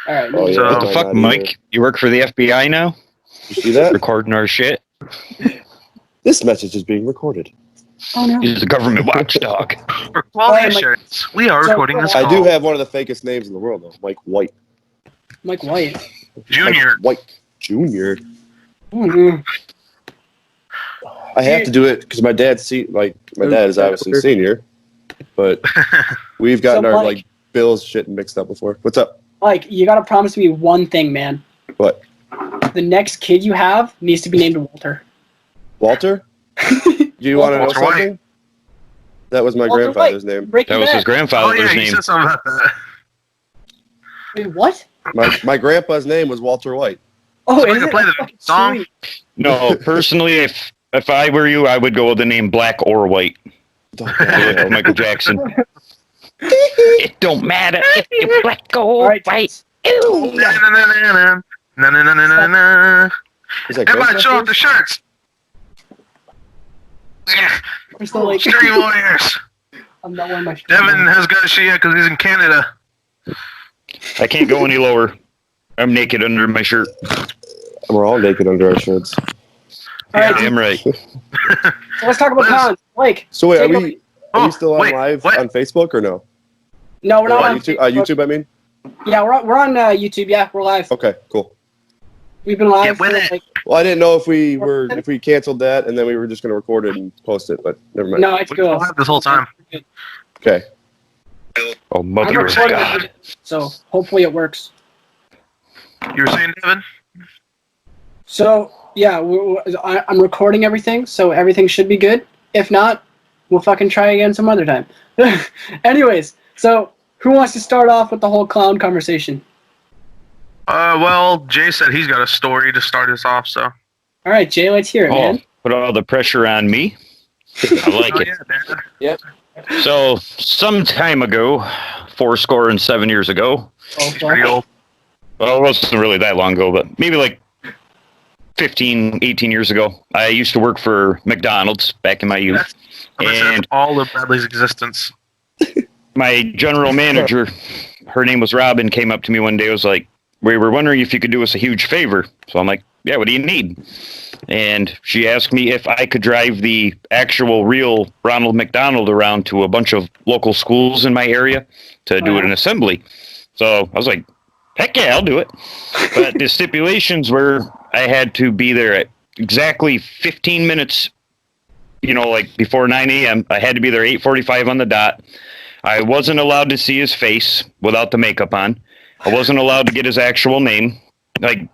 What the fuck, Mike? You work for the FBI now? You see that? Recording our shit? This message is being recorded. Oh no. He's a government watchdog. For quality assurance, we are recording this call. I do have one of the fakest names in the world, though. Mike White. Mike White. Junior. Mike White Junior. Mm-hmm. I have to do it because my dad is obviously senior, but we've gotten our like bills shit mixed up before. What's up? Mike, you gotta promise me one thing, man. What? The next kid you have needs to be named Walter. Walter? Do you want to know Walter something? White. That was my Walter grandfather's White. name. Breaking That was Bad. his grandfather's Oh, yeah, name. he said something about that. Wait, what? My grandpa's name was Walter White. Oh, So we is can it? play the Fucking song? sweet. No, personally, if I were you, I would go with the name Black or White. Like Michael Jackson. It don't matter if you're black or Right. white. Na na na na na na na na na. Is that Everybody, grandpa? show off the shirts. I'm still like, Stream Warriors. I'm not wearing my shirt. Devin has got a shit yet because he's in Canada. I can't go any lower. I'm naked under my shirt. We're all naked under our shirts. All right, Damn right. so let's talk about Liz. cons. Like, So wait, take are over- we still on wait, live what? on Facebook or no? No, we're Or not on on YouTube? Facebook. YouTube, I mean. Yeah, we're on YouTube. Yeah, we're live. Okay, cool. We've been live Get with for it. like, Well, I didn't know if we canceled that and then we were just going to record it and post it, but never mind. no, it's We've been cool. live this whole time. Okay. Oh, I'm mother of recording God. it, so hopefully it works. You were saying, Devin? So yeah, I'm recording everything, so everything should be good. If not, we'll fucking try again some other time. Anyways, so who wants to start off with the whole clown conversation? Well, Jay said he's got a story to start us off, so. All right, Jay, let's hear it, Oh, man. put all the pressure on me. I like Oh, it. yeah, Dad. So, some time ago, 7 years ago, Oh, He's pretty old. well, it wasn't really that long ago, but maybe like 15, 18 years ago, I used to work for McDonald's back in my youth. I bet that's And all of Bradley's existence. my general manager, her name was Robin, came up to me one day, was like, we were wondering if you could do us a huge favor. So I'm like, yeah, what do you need? And she asked me if I could drive the actual real Ronald McDonald around to a bunch of local schools in my area to do an assembly. So I was like, heck yeah, I'll do it. But the stipulations were I had to be there at exactly 15 minutes, like before 9 a.m. I had to be there 8:45 on the dot. I wasn't allowed to see his face without the makeup on. I wasn't allowed to get his actual name. Like,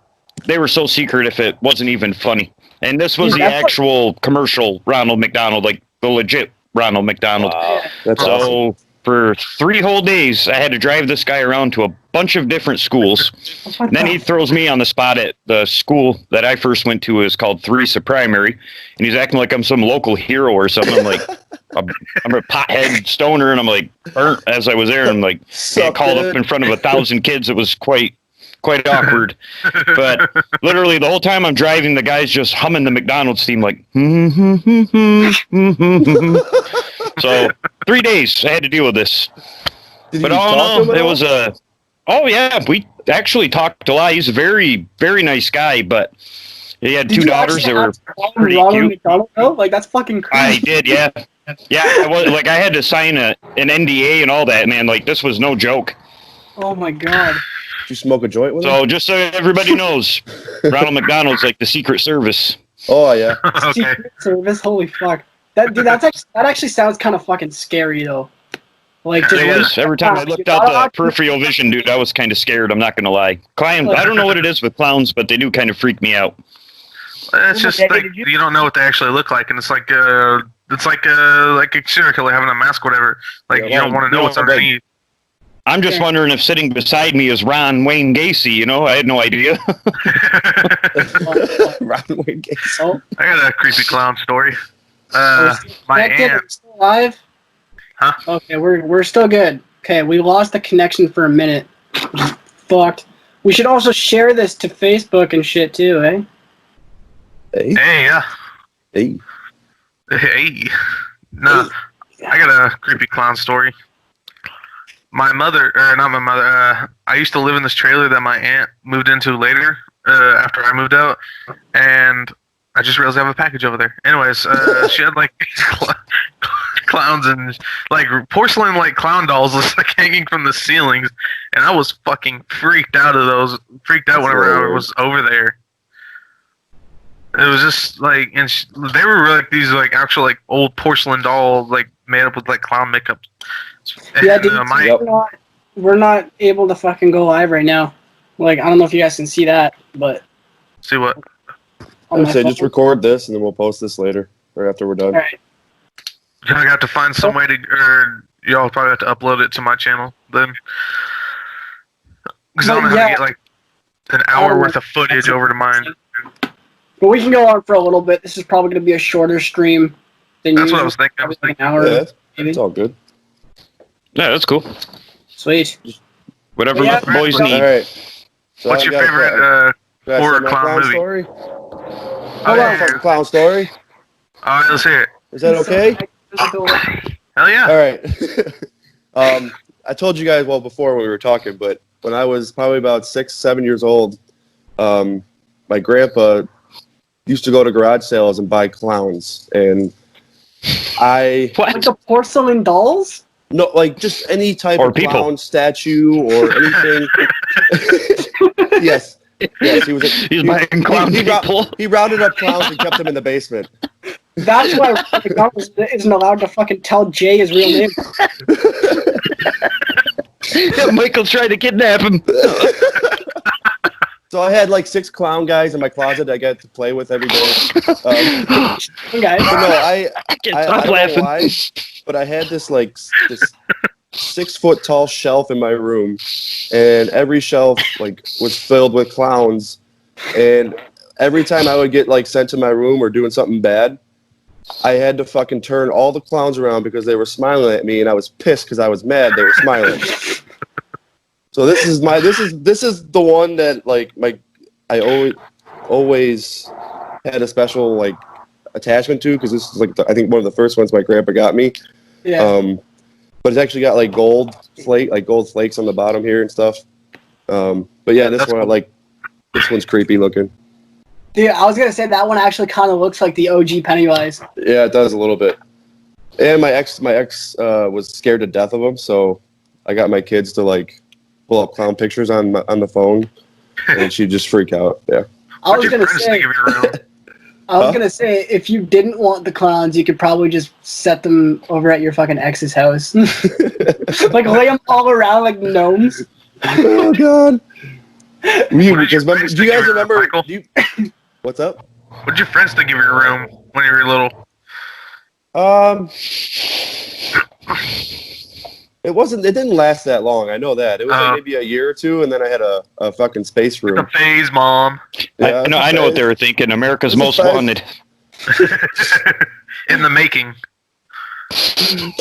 they were so secretive it wasn't even funny. And this was the actual commercial Ronald McDonald, like the legit Ronald McDonald. Wow. That's awesome. So for 3 whole days, I had to drive this guy around to a bunch of different schools. And then he throws me on the spot at the school that I first went to. Is called Theresa Primary. And he's acting like I'm some local hero or something. I'm like, I'm a pothead stoner, and I'm like burnt as I was there. And I'm like, Suck called it. up in front of 1,000 kids. It was quite quite awkward. But literally the whole time I'm driving, the guy's just humming the McDonald's theme like. So 3 days I had to deal with this. Did But you all in talk to him all, at it all? was a. Oh yeah, we actually talked a lot. He's a very, very nice guy, but he had Did two you daughters actually that were ask Ronald pretty Ronald cute. McDonald though? Like that's fucking I crazy. did, yeah. Yeah, I was like I had to sign an NDA and all that, man. Like this was no joke. Oh my god. Did you smoke a joint with him? So just so everybody knows, Ronald McDonald's like the Secret Service. Oh yeah. Okay. Secret Service, holy fuck. That actually sounds kind of fucking scary though. Like just It Yeah. was every time I looked out the peripheral vision, dude, I was kind of scared. I'm not gonna lie. Clowns, I don't know what it is with clowns, but they do kind of freak me out. It's just like you don't know what they actually look like, and it's like a serial killer having a mask, or whatever. Like Yeah, you don't well, want to know no, what's like- underneath. I'm just Yeah. wondering if sitting beside me is Ron Wayne Gacy. You know, I had no idea. Robin Wayne Gacy. Oh, I got a creepy clown story. we're still My connected? aunt. We're still alive? Huh? Okay, we're still good. Okay, we lost the connection for a minute. Fucked. We should also share this to Facebook and shit too, eh? Hey, Hey, yeah. hey. Hey. No, I got a creepy clown story. My mother, or not my mother, I used to live in this trailer that my aunt moved into later, after I moved out, and I just realized I have a package over there. Anyways, she had like clowns and like porcelain like clown dolls just like hanging from the ceilings, and I was fucking freaked out whenever I was over there. It was just like, and they were like these like actual like old porcelain dolls like made up with like clown makeup. Yeah, And, dude, Yep. we're not able to fucking go live right now. Like, I don't know if you guys can see that, but see what? I on would my say just phone. record this and then we'll post this later or after we're done. All right. I got to find some way to, or y'all probably have to upload it to my channel then. Because I don't know how to get like an hour worth of footage over to mine. But we can go on for a little bit. This is probably going to be a shorter stream than That's what I usual. was thinking. Probably like an hour, Yeah, maybe. it's all good. Yeah, that's cool. Sweet. Whatever Yeah, the boys all need. All right. So What's I your got a favorite can I say horror my clown movie? story? Oh, on. yeah, Fucking clown story. all right, let's hear it. Is that okay? Hell yeah. All right. I told you guys before when we were talking, but when I was probably about 6, 7 years old, my grandpa used to go to garage sales and buy clowns, and Like What? the porcelain dolls? no, like just any type Or of people. clown statue or anything. Yes, he was. He's buying clown people. He rounded up clowns and kept them in the basement. That's why McDonald's isn't allowed to fucking tell Jay his real name. Michael tried to kidnap him. So I had like 6 clown guys in my closet that I got to play with every day. Hey, guys. But no, I can't I stop don't know laughing. why, but I had this 6-foot tall shelf in my room, and every shelf like was filled with clowns. And every time I would get like sent to my room or doing something bad, I had to fucking turn all the clowns around because they were smiling at me, and I was pissed because I was mad they were smiling. So this is the one that like I always had a special like attachment to, because this is like I think one of the first ones my grandpa got me. Yeah. But it's actually got like gold flakes on the bottom here and stuff. But yeah, this That's one I cool. like. This one's creepy looking. Dude, I was going to say that one actually kind of looks like the OG Pennywise. Yeah, it does a little bit. And my ex was scared to death of them, so I got my kids to like pull up clown pictures on the phone, and she'd just freak out. Yeah. I was going to say, Huh? if you didn't want the clowns, you could probably just set them over at your fucking ex's house. Like lay them all around like gnomes. Oh God. You, What did your because remember, friends do you think guys of it, remember? Michael? What's up? What did your friends think of your room when you were little? It wasn't. It didn't last that long. I know that. It was like Oh. maybe a year or two, and then I had a fucking space The room. phase, Mom. Yeah, I know what they were thinking. America's It's a Most phase. Wanted. In the making.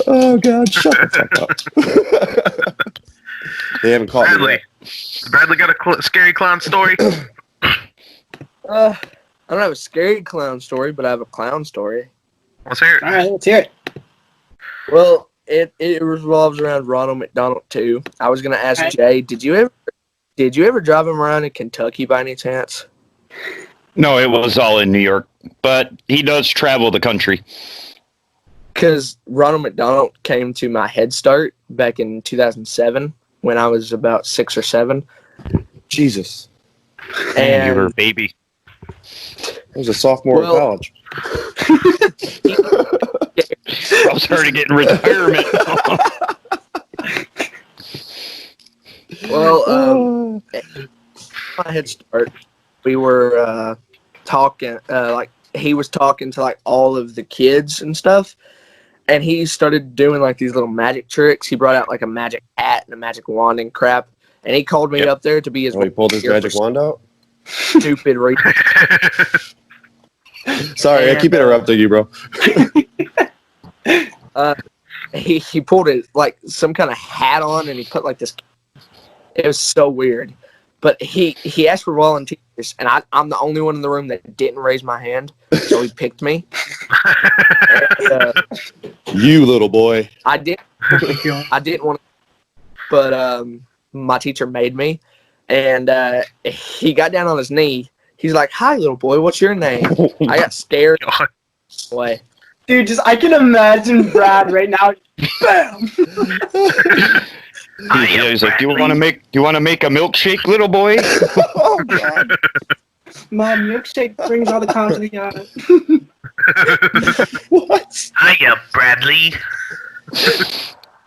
Oh God! Shut the fuck up. They haven't caught me Sadly. yet. Bradley got a scary clown story. I don't have a scary clown story, but I have a clown story. Let's hear it. All right, let's hear it. Well, it revolves around Ronald McDonald too. I was gonna ask Right. Jay, did you ever drive him around in Kentucky by any chance? No, it was all in New York, but he does travel the country. Because Ronald McDonald came to my Head Start back in 2007 when I was about 6 or 7. Jesus. And you were a And baby. I was a sophomore Well- in college. I was already getting retirement. well, my Head Start, we were talking, like he was talking to like all of the kids and stuff, and he started doing like these little magic tricks. He brought out like a magic hat and a magic wand and crap, and he called me Yep. up there to be his Oh, he pulled his here magic for wand out? stupid reason. Sorry, I keep And, interrupting you, bro. He pulled it like some kind of hat on, and he put like this. It was so weird, but he asked for volunteers, and I'm the only one in the room that didn't raise my hand, so he picked me. And, You little boy. I didn't want to, but my teacher made me, and he got down on his knee. He's like, "Hi, little boy, what's your name?" I got scared away. Dude, just I can imagine Brad right now. Bam. He's like, "Do you want to make a milkshake, little boy?" Oh, God. My milkshake brings all the clowns to the yard. What? Hiya, Bradley.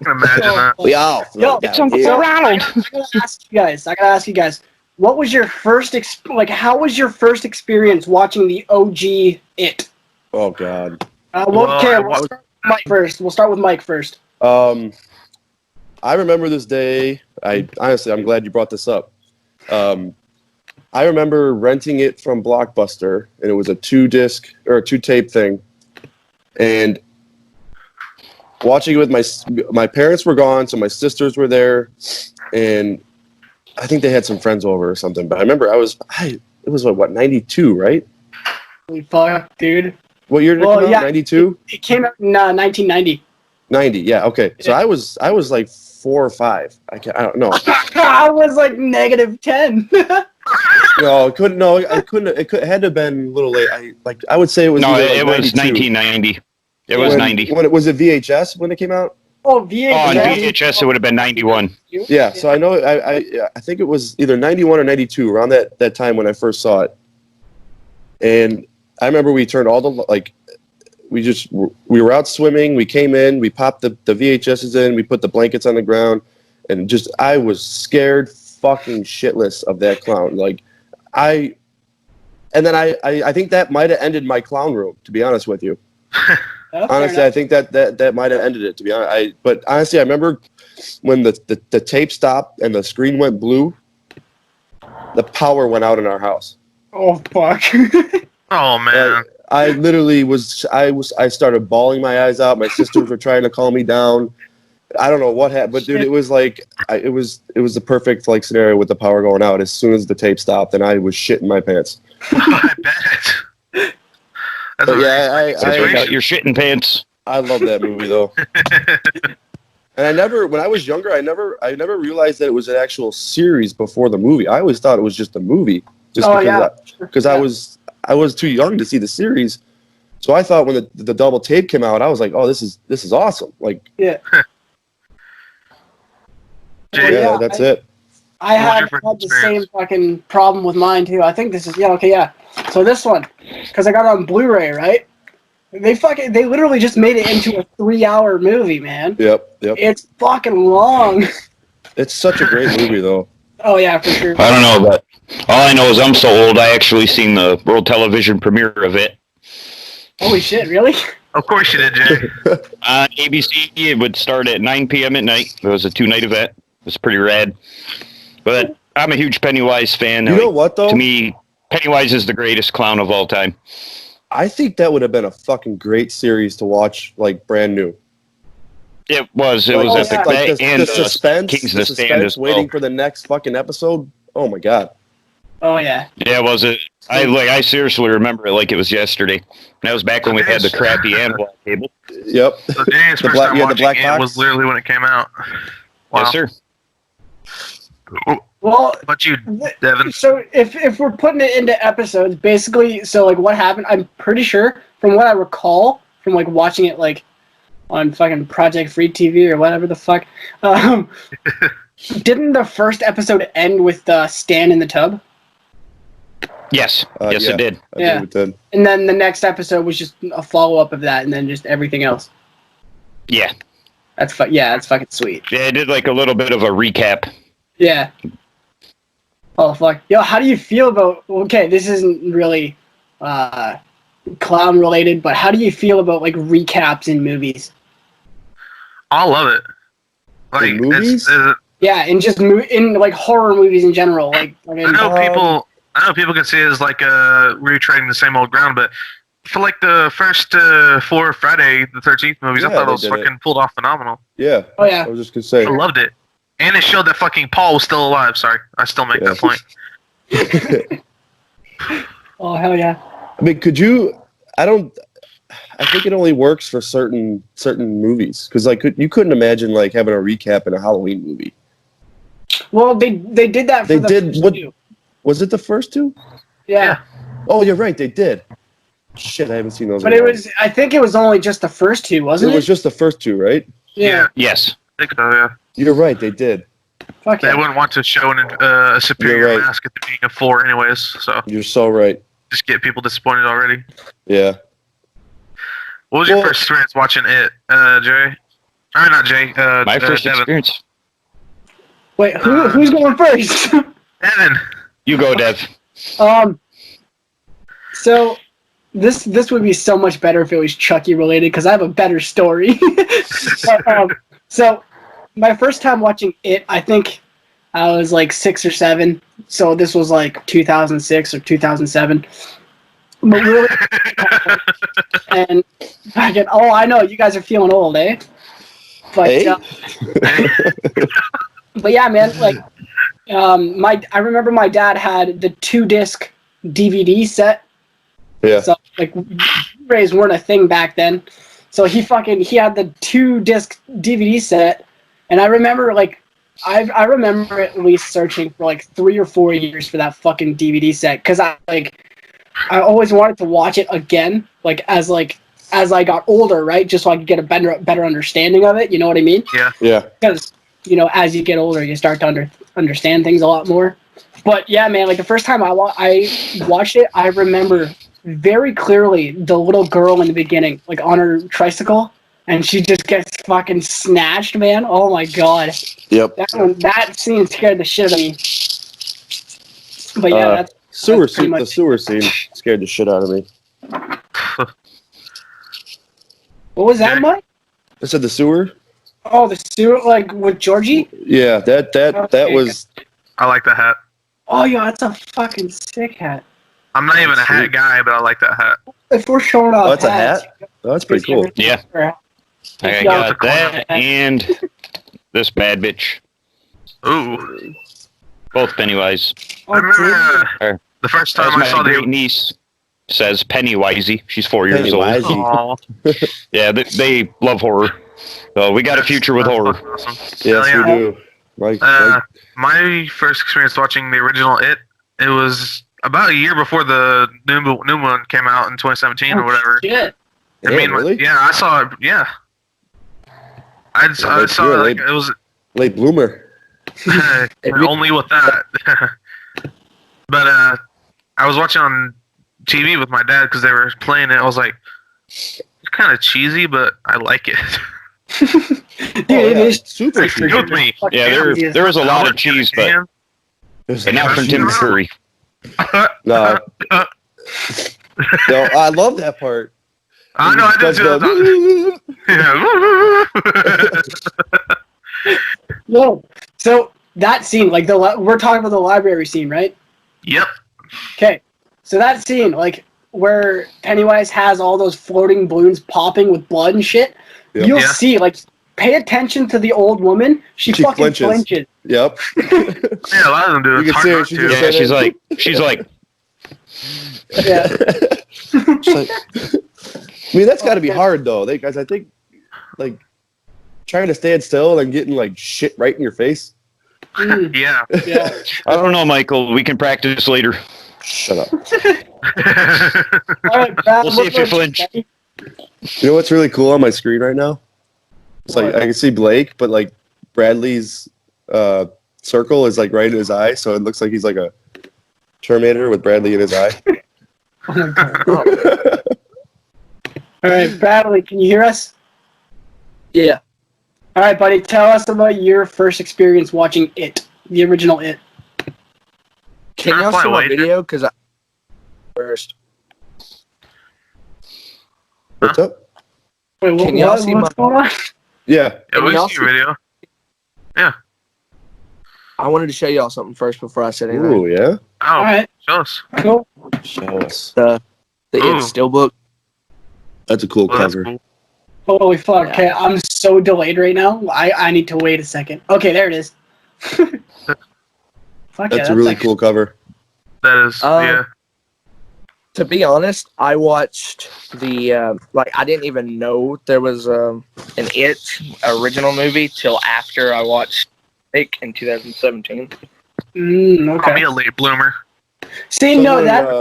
Imagine that. We all. Yo, It's Uncle Ronald. I gotta ask you guys. What was your first how was your first experience watching the OG It? Oh, God. We'll start with Mike first. We'll start with Mike first. I remember this day. I'm glad you brought this up. I remember renting it from Blockbuster, and it was a 2-disc or a 2-tape thing, and watching it with my parents were gone, so my sisters were there, and I think they had some friends over or something. But I remember it was what 92, right? Holy fuck, dude. What year did it Well, come out? yeah. 92? It came out in 1990. 90. Yeah. Okay. So Yeah. I was like 4 or 5. I don't know. I was like -10. No, it couldn't. No, I couldn't. It had to have been a little late. I would say it was. No, either, like, it was 92. 1990. It was 90. When it was a VHS when it came out. Oh, Oh, on VHS. VHS, it would have been 91. Yeah. So I know. I think it was either 91 or 92 around that time when I first saw it. And I remember we turned all the we were out swimming. We came in. We popped the VHSs in. We put the blankets on the ground, and I was scared fucking shitless of that clown. I think that might have ended my clown room, to be honest with you. Honestly, I think that might have ended it, to be honest. But honestly, I remember when the tape stopped and the screen went blue, the power went out in our house. Oh fuck. Oh man. I literally I started bawling my eyes out. My sisters were trying to calm me down. I don't know what happened, but dude, it was like it was the perfect scenario with the power going out. As soon as the tape stopped, and I was shitting my pants. I bet. That's But a yeah, very So situation. take out your shitting pants. I love that movie though. And when I was younger, I never realized that it was an actual series before the movie. I always thought it was just a movie, just Oh yeah. because I was too young to see the series. So I thought when the double tape came out, I was like, oh, this is awesome. Yeah. Jay, Yeah, that's it. I What was had your first the same experience? fucking problem with mine too. I think this is So this one, because I got it on Blu-ray, right? They literally just made it into a 3-hour movie, man. Yep. It's fucking long. It's such a great movie though. Oh yeah, for sure. I don't know, but all I know is I'm so old, I actually seen the world television premiere of it. Holy shit, really? Of course you did, Jay. On ABC, it would start at 9 p.m. at night. It was a 2-night event. It was pretty rad. But I'm a huge Pennywise fan. You know what though? To me, Pennywise is the greatest clown of all time. I think that would have been a fucking great series to watch, brand new. It was Like, at the yeah. like and the suspense, Kings of the the Stand suspense, as well. waiting for the next fucking episode. Oh my god. Oh yeah. Yeah, was it? I seriously remember it like it was yesterday. And that was back when we had the crappy analog cable. Yep. The Daniel's The first black- time yeah, the watching black it box? was literally when it came out. Wow. Yes, sir. Well, But you, Devin, so if we're putting it into episodes, basically, so like what happened? I'm pretty sure, from what I recall, from like watching it like on fucking Project Free TV or whatever the fuck. Didn't the first episode end with Stan in the tub? Yes, yes, yeah. it did. I Yeah. believe it did. And then the next episode was just a follow up of that, and then just everything else. Yeah, That's that's fucking sweet. yeah, I did like a little bit of a recap. Yeah. Oh fuck, yo, how do you feel about? Okay, this isn't really clown related, but how do you feel about like recaps in movies? I love it. Like In movies? Yeah, and just in like horror movies in general. Like I know people. I know people can see it as like retreading the same old ground, but for like the first 4 Friday the 13th movies, I Yeah, thought it they was did fucking pulled off phenomenal. Yeah. Oh yeah. I was just gonna say. I loved it, and it showed that fucking Paul was still alive. Sorry, I still make Yeah. that point. Oh hell yeah. I mean, could you? I don't. I think it only works for certain movies because like you couldn't imagine like having a recap in a Halloween movie. Well, they did that. For They the did first what- two. Was it the first two? Yeah. Oh, you're right. They did. Shit, I haven't seen those. But in a it while. was. I think it was only just the first two, It wasn't it? was just the first two, right? Yeah. Yes, I think so. Yeah, You're right. They did. Fuck they yeah. wouldn't want to show a superior You're right. mask at the beginning of 4, anyways. So You're so right. just get people disappointed already. Yeah. What was your Well- first experience watching it, Jay? Or not Jay. my first Devin. experience. Wait, who's going first? Devin. You go, Dev. So this would be so much better if it was Chucky related because I have a better story. But, so my first time watching it, I think I was like 6 or 7. So this was like 2006 or 2007. But really, and fucking, oh, I know you guys are feeling old, eh? But Hey? but yeah, man, like I remember my dad had the 2-disc DVD set. Yeah. So like Blu-rays weren't a thing back then. So he had the 2-disc DVD set, and I remember like I remember at least searching for like 3 or 4 years for that fucking DVD set because I always wanted to watch it again, like as I got older, right? Just so I could get a better understanding of it. You know what I mean? Yeah. Because as you get older, you start to understand things a lot more. But yeah, man, like the first time I watched it, I remember very clearly the little girl in the beginning, like on her tricycle, and she just gets fucking snatched, man. Oh my god, Yep. that scene scared the shit out of me. But yeah, that's Sewer That's pretty scene. The much- sewer scene scared the shit out of me. what was that, Mike? I said the sewer. Oh, the sewer, like with Georgie. Yeah. That was. I like that hat. Oh yeah, that's a fucking sick hat. I'm not even a hat Sweet. guy, but I like that hat. If we're showing off, Oh, it's a hats, hat? Oh, that's pretty cool. Yeah. I Yeah. got that and this bad bitch. Ooh. Both Pennywise. Oh, I remember Or- the first As time I my saw great the. niece says, Pennywisey. She's 4 years Pennywise. old. Aw. Yeah, they love horror. So we got a future with That's horror. fucking awesome. Yes, Hell we yeah. do. Like, My first experience watching the original it was about a year before the new one came out in 2017 or whatever. Shit. Yeah, I mean, really? yeah, I saw it. Yeah, I that's saw good. it. Like, it was late bloomer. only with that. But I was watching on TV with my dad because they were playing it. I was like, it's kind of cheesy, but I like it. Dude, Oh, it yeah. is Super It's cheesy. good with me. fucking Yeah, cheesy as there was a fuck. lot of cheese, but There's not from Tim Curry. No. No, I love that part. I know, I did Does too. the- Yeah. No. So that scene, like we're talking about the library scene, right? Yep. Okay. So that scene, like where Pennywise has all those floating balloons popping with blood and shit, Yep. you'll Yeah. see like pay attention to the old woman. She She fucking flinches. flinches. Yep. Yeah, a lot of them do. You It's can see her, hard not she to. just- Yeah, she's like, Yeah. It's like- I mean, that's got to be hard though, guys. I think like trying to stand still and getting like shit right in your face. Mm, Yeah. yeah. I don't know, Michael. We can practice later. Shut up. All right, Brad, We'll see look if you what flinch. ready? You know what's really cool on my screen right now? It's like What? I can see Blake, but like Bradley's circle is like right in his eye, so it looks like he's like a Terminator with Bradley in his eye. Oh my God. All right, Bradley, can you hear us? Yeah. All right, buddy, tell us about your first experience watching It, the original It. Can Can I y'all fly see my away, video? Because I first. What's up? Wait, Can y'all see what's going on? Yeah. Yeah, we y'all see your video. I wanted to show y'all something first before I said anything. Ooh, yeah. All Oh, right, show us. cool. Show us. The Ooh. It Steelbook. That's a cool Well, that's cover. cool. Holy fuck, Yeah. okay, I'm so delayed right now. I need to wait a second. Okay, there it is. Fuck That's a really cool cover. That is, yeah. To be honest, I watched the I didn't even know there was an It original movie till after I watched It in 2017. Mm, I'll be okay. a late bloomer. See, Someone, no,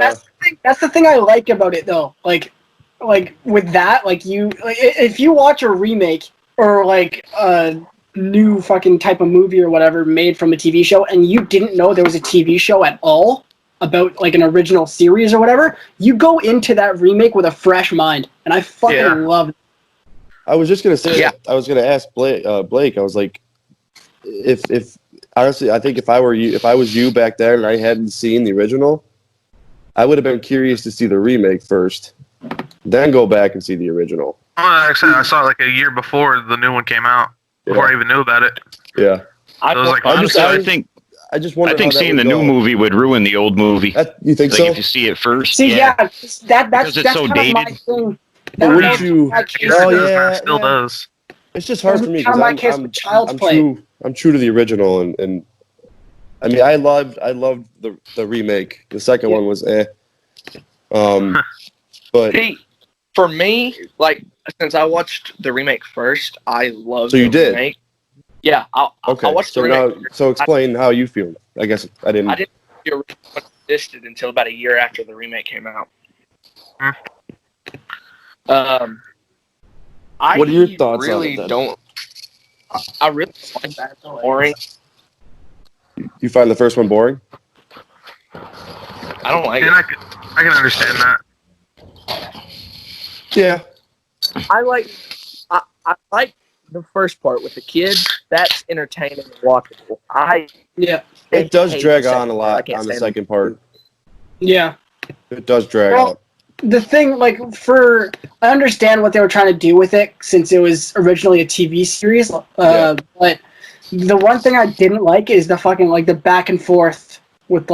that's the thing I like about it though. Like with that, if you watch a remake or like a new fucking type of movie or whatever made from a TV show, and you didn't know there was a TV show at all about like an original series or whatever, you go into that remake with a fresh mind, and I fucking Yeah. love it. I was just gonna say. Yeah. I was gonna ask Blake. I was like, if honestly, I think if I was you back then and I hadn't seen the original, I would have been curious to see the remake first, then go back and see the original. Well, actually, I saw it like a year before the new one came out. Before I even knew about it. Yeah. I was like, I just- Honestly, I- I think I just wonder. I think how that seeing would the new go. movie would ruin the old movie. You think Like so? if you see it first. See, yeah, that's Because it's so kind of my dated. thing. But That wouldn't was you- my I case. guess Oh, it does yeah, now, still yeah. does. It's just hard for me How because my kids with Child's Play. I'm true to the original, and I mean I loved the remake. The second Yeah. one was but Hey, for me, since I watched the remake first, I love So you the did? remake. Yeah, I okay. watched So the now, remake. so explain how you feel. I guess I didn't. I didn't know the original one existed until about a year after the remake came out. I What are your thoughts on really it, then? don't. I really find that boring. You find the first one boring? I don't like And it. I can understand that. Yeah. I like the first part with the kids. That's entertaining and watchable. Yeah, It does hate drag the on a second part. I lot can't on the stand second part. yeah. It does drag Well, out. The thing, I understand what they were trying to do with it since it was originally a TV series. Yeah. But the one thing I didn't like is the fucking the back and forth with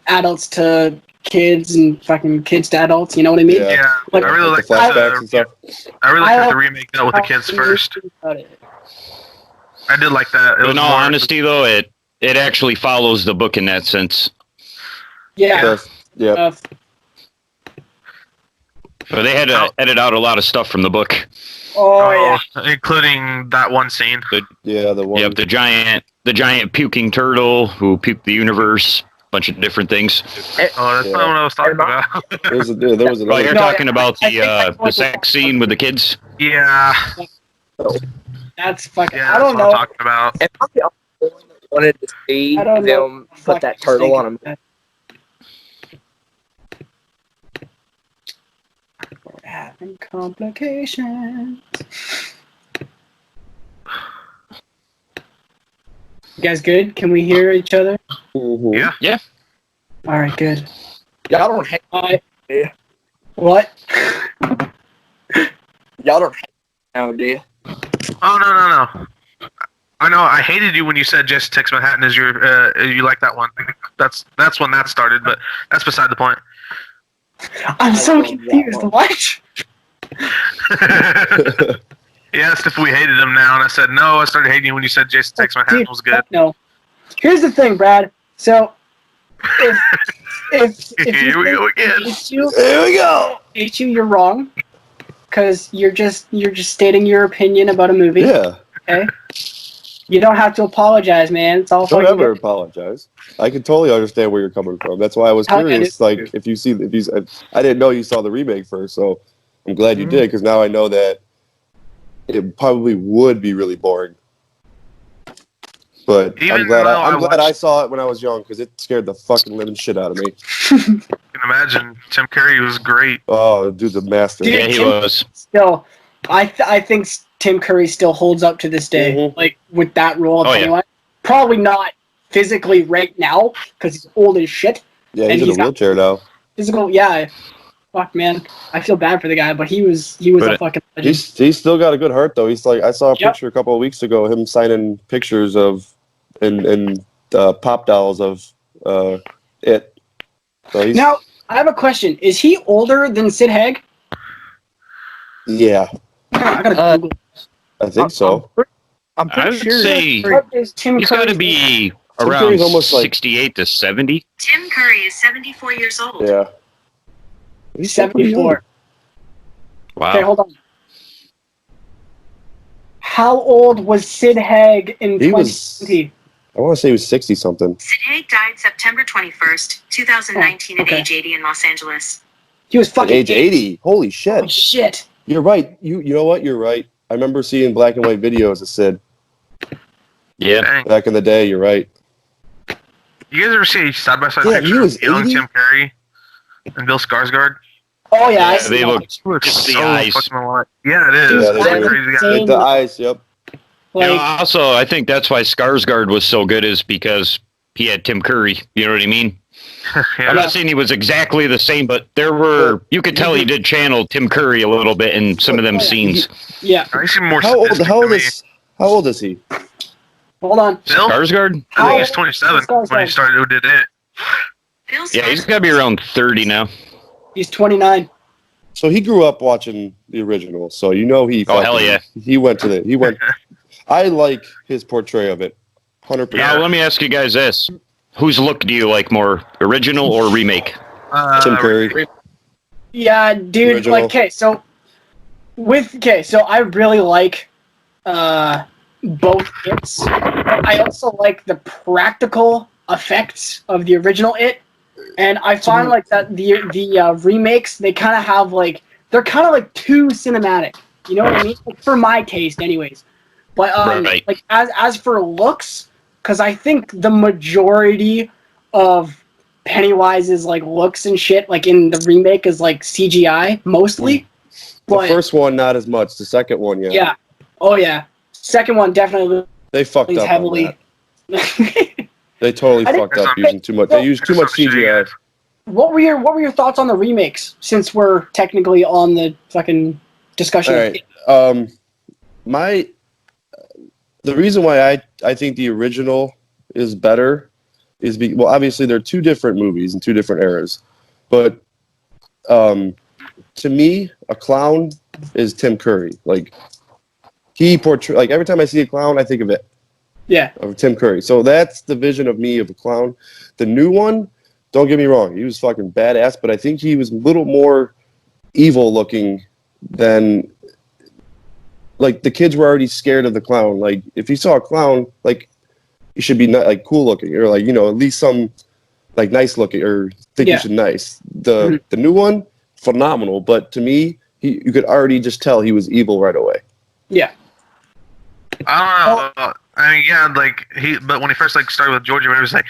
adults to kids and fucking kids to adults. You know what I mean? Yeah. Yeah, Like- I really Like like the flashbacks and stuff. I really I like the like- remake dealt with the kids first. About it. I did like that. It But was in all more- honesty, though, it actually follows the book in that sense. Yeah. Yeah. Uh, But they had to edit out a lot of stuff from the book. oh yeah. including that one scene. Yeah. The one. Yep, the giant puking turtle who puked the universe, bunch of different things. Oh, that's not what I was talking about. There was Well, another. you're No, talking about I think I know the what you're sex scene with the kids. Yeah, That's fucking. yeah, I that's don't what I'm know. talking about. Am I the only one that wanted to see I don't know. them put that turtle on him? We're having complications. You guys good? Can we hear each other? Mhm. Yeah. All right, good. Y'all don't hate. Yeah. What? Y'all don't hate now, do you? Oh no. I know. I hated you when you said Jesse Takes Manhattan is your. You like that one? That's when that started. But that's beside the point. I'm so love that confused. one. What? He asked if we hated him now, and I said no. I started hating you when you said Jason Takes Manhattan was good. No. Here's the thing, Brad. So, if Here we go again. Here we go. hate you, you're wrong. Because you're just stating your opinion about a movie. Yeah. Okay. You don't have to apologize, man. It's all Don't fucking ever good. apologize. I can totally understand where you're coming from. That's why I was Okay. curious. Like, if you I didn't know you saw the remake first, so I'm glad you did because now I know that it probably would be really boring. But Even I'm glad though I'm I glad I watched- saw it when I was young because it scared the fucking living shit out of me. You can imagine Tim Curry was great. Oh, dude, the master. Dude, Yeah, he was. Still, I think Tim Curry still holds up to this day. Mhm. Like, with that role of Oh, yeah. Pennywise. Probably not physically right now, because he's old as shit. Yeah, and he's in he's a got- wheelchair now. Physical, yeah. Fuck, man. I feel bad for the guy, but he was But a fucking legend. He's still got a good heart though. He's like I saw a Yep. picture a couple of weeks ago, him signing pictures of and pop dolls of it. So he's Now, I have a question. Is he older than Sid Haig? yeah, I gotta Google. I think so. I'm I pretty would sure. say What is Tim he's got to Curry's be Tim around Curry's almost like- 68 to 70. Tim Curry is 74 years old. Yeah. He's still pretty young. 74. Wow. Okay, hold on. How old was Sid Haig in He was- 2020? I want to say he was 60 something. Sid Haig died September 21st, 2019 Oh, okay. at age 80 in Los Angeles. He was At fucking age 80. Holy shit. Oh, shit. You're right. You know what? You're right. I remember seeing black and white videos of Sid Yeah. Dang. back in the day. You're right. You guys ever see side by side Yeah, he picture was of young 80? Tim Curry and Bill Skarsgård? Oh, yeah. I Yeah, see they that. look Look just the so eyes. fucking alike. Yeah, it is. Dude, Yeah, they What a do. crazy guy. Insane. Like the eyes. Yep. You know, Like, also, I think that's why Skarsgård was so good is because he had Tim Curry. You know what I mean? I'm Yeah. not saying he was exactly the same, but there were, you could tell he did channel Tim Curry a little bit in some of them scenes. yeah. I seem more How old? sadistic How to old me. is? How old is he? Hold on. Bill? Skarsgård? I How think he's old 27 is Skarsgård? when he started who did it. Bill Yeah, he's Skarsgård got to be around 30 now. He's 29. So he grew up watching the original. So you know he. Oh, hell fucking- yeah. He went to the. He went. I like his portrayal of it. 100%. Now, let me ask you guys this. Whose look do you like more, original or remake? Tim Curry. Yeah, dude. Original. Like, so I really like both hits. But I also like the practical effects of the original It, and I find like that the remakes they kind of have like they're kind of like too cinematic. You know what I mean? Like, for my taste, anyways. But Right. like as for looks, because I think the majority of Pennywise's like looks and shit, like in the remake, is like CGI mostly. The But first one, not as much. The second one, yeah. yeah, oh yeah, second one definitely They fucked leans up heavily. on that. They totally I think- fucked up using too much. They used too much CGI. What were your thoughts on the remakes? Since we're technically on the fucking discussion. All of right. The reason why I think the original is better is well, obviously they're two different movies in two different eras, but to me, a clown is Tim Curry. Like he portray like every time I see a clown, I think of it. Yeah. Of Tim Curry. So that's the vision of me of a clown. The new one, don't get me wrong, he was fucking badass, but I think he was a little more evil looking than like the kids were already scared of the clown. Like if you saw a clown, like you should be not like cool looking or like, you know, at least some like nice looking or think Yeah. you should nice. The new one, phenomenal, but to me, you could already just tell he was evil right away. Yeah. I don't know. I mean, yeah, like but when he first like started with Georgie, when he was like,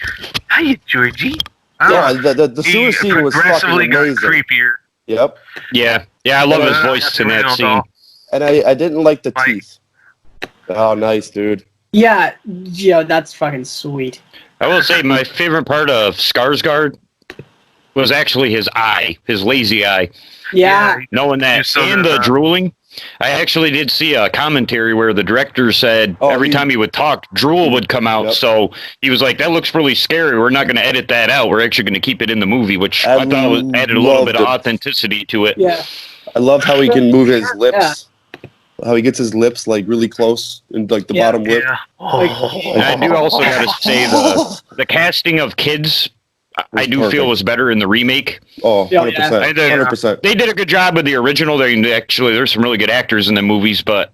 "Hiya, Georgie." I don't Yeah, know. the He sewer scene was fucking progressively got amazing. creepier. Yep. Yeah. Yeah, I love his Yeah, voice that's in the that original scene. doll. And I didn't like the Like- teeth. Oh, nice, dude. Yeah, that's fucking sweet. I will say my favorite part of Skarsgård was actually his eye, his lazy eye. Yeah. Knowing You're that so and good the at that. drooling. I actually did see a commentary where the director said Oh, every he- time he would talk, drool would come out. Yep. So he was like, that looks really scary. We're not going to edit that out. We're actually going to keep it in the movie, which I I thought added a little loved bit of it. authenticity to it. Yeah. I love how he can move his lips. how he gets his lips like really close and like the Yeah. bottom lip. Yeah. And I do also got to say the casting of kids, I do feel was better in the remake. Oh, Yeah, 100%. yeah. 100%. They did a good job with the original. There's some really good actors in the movies, but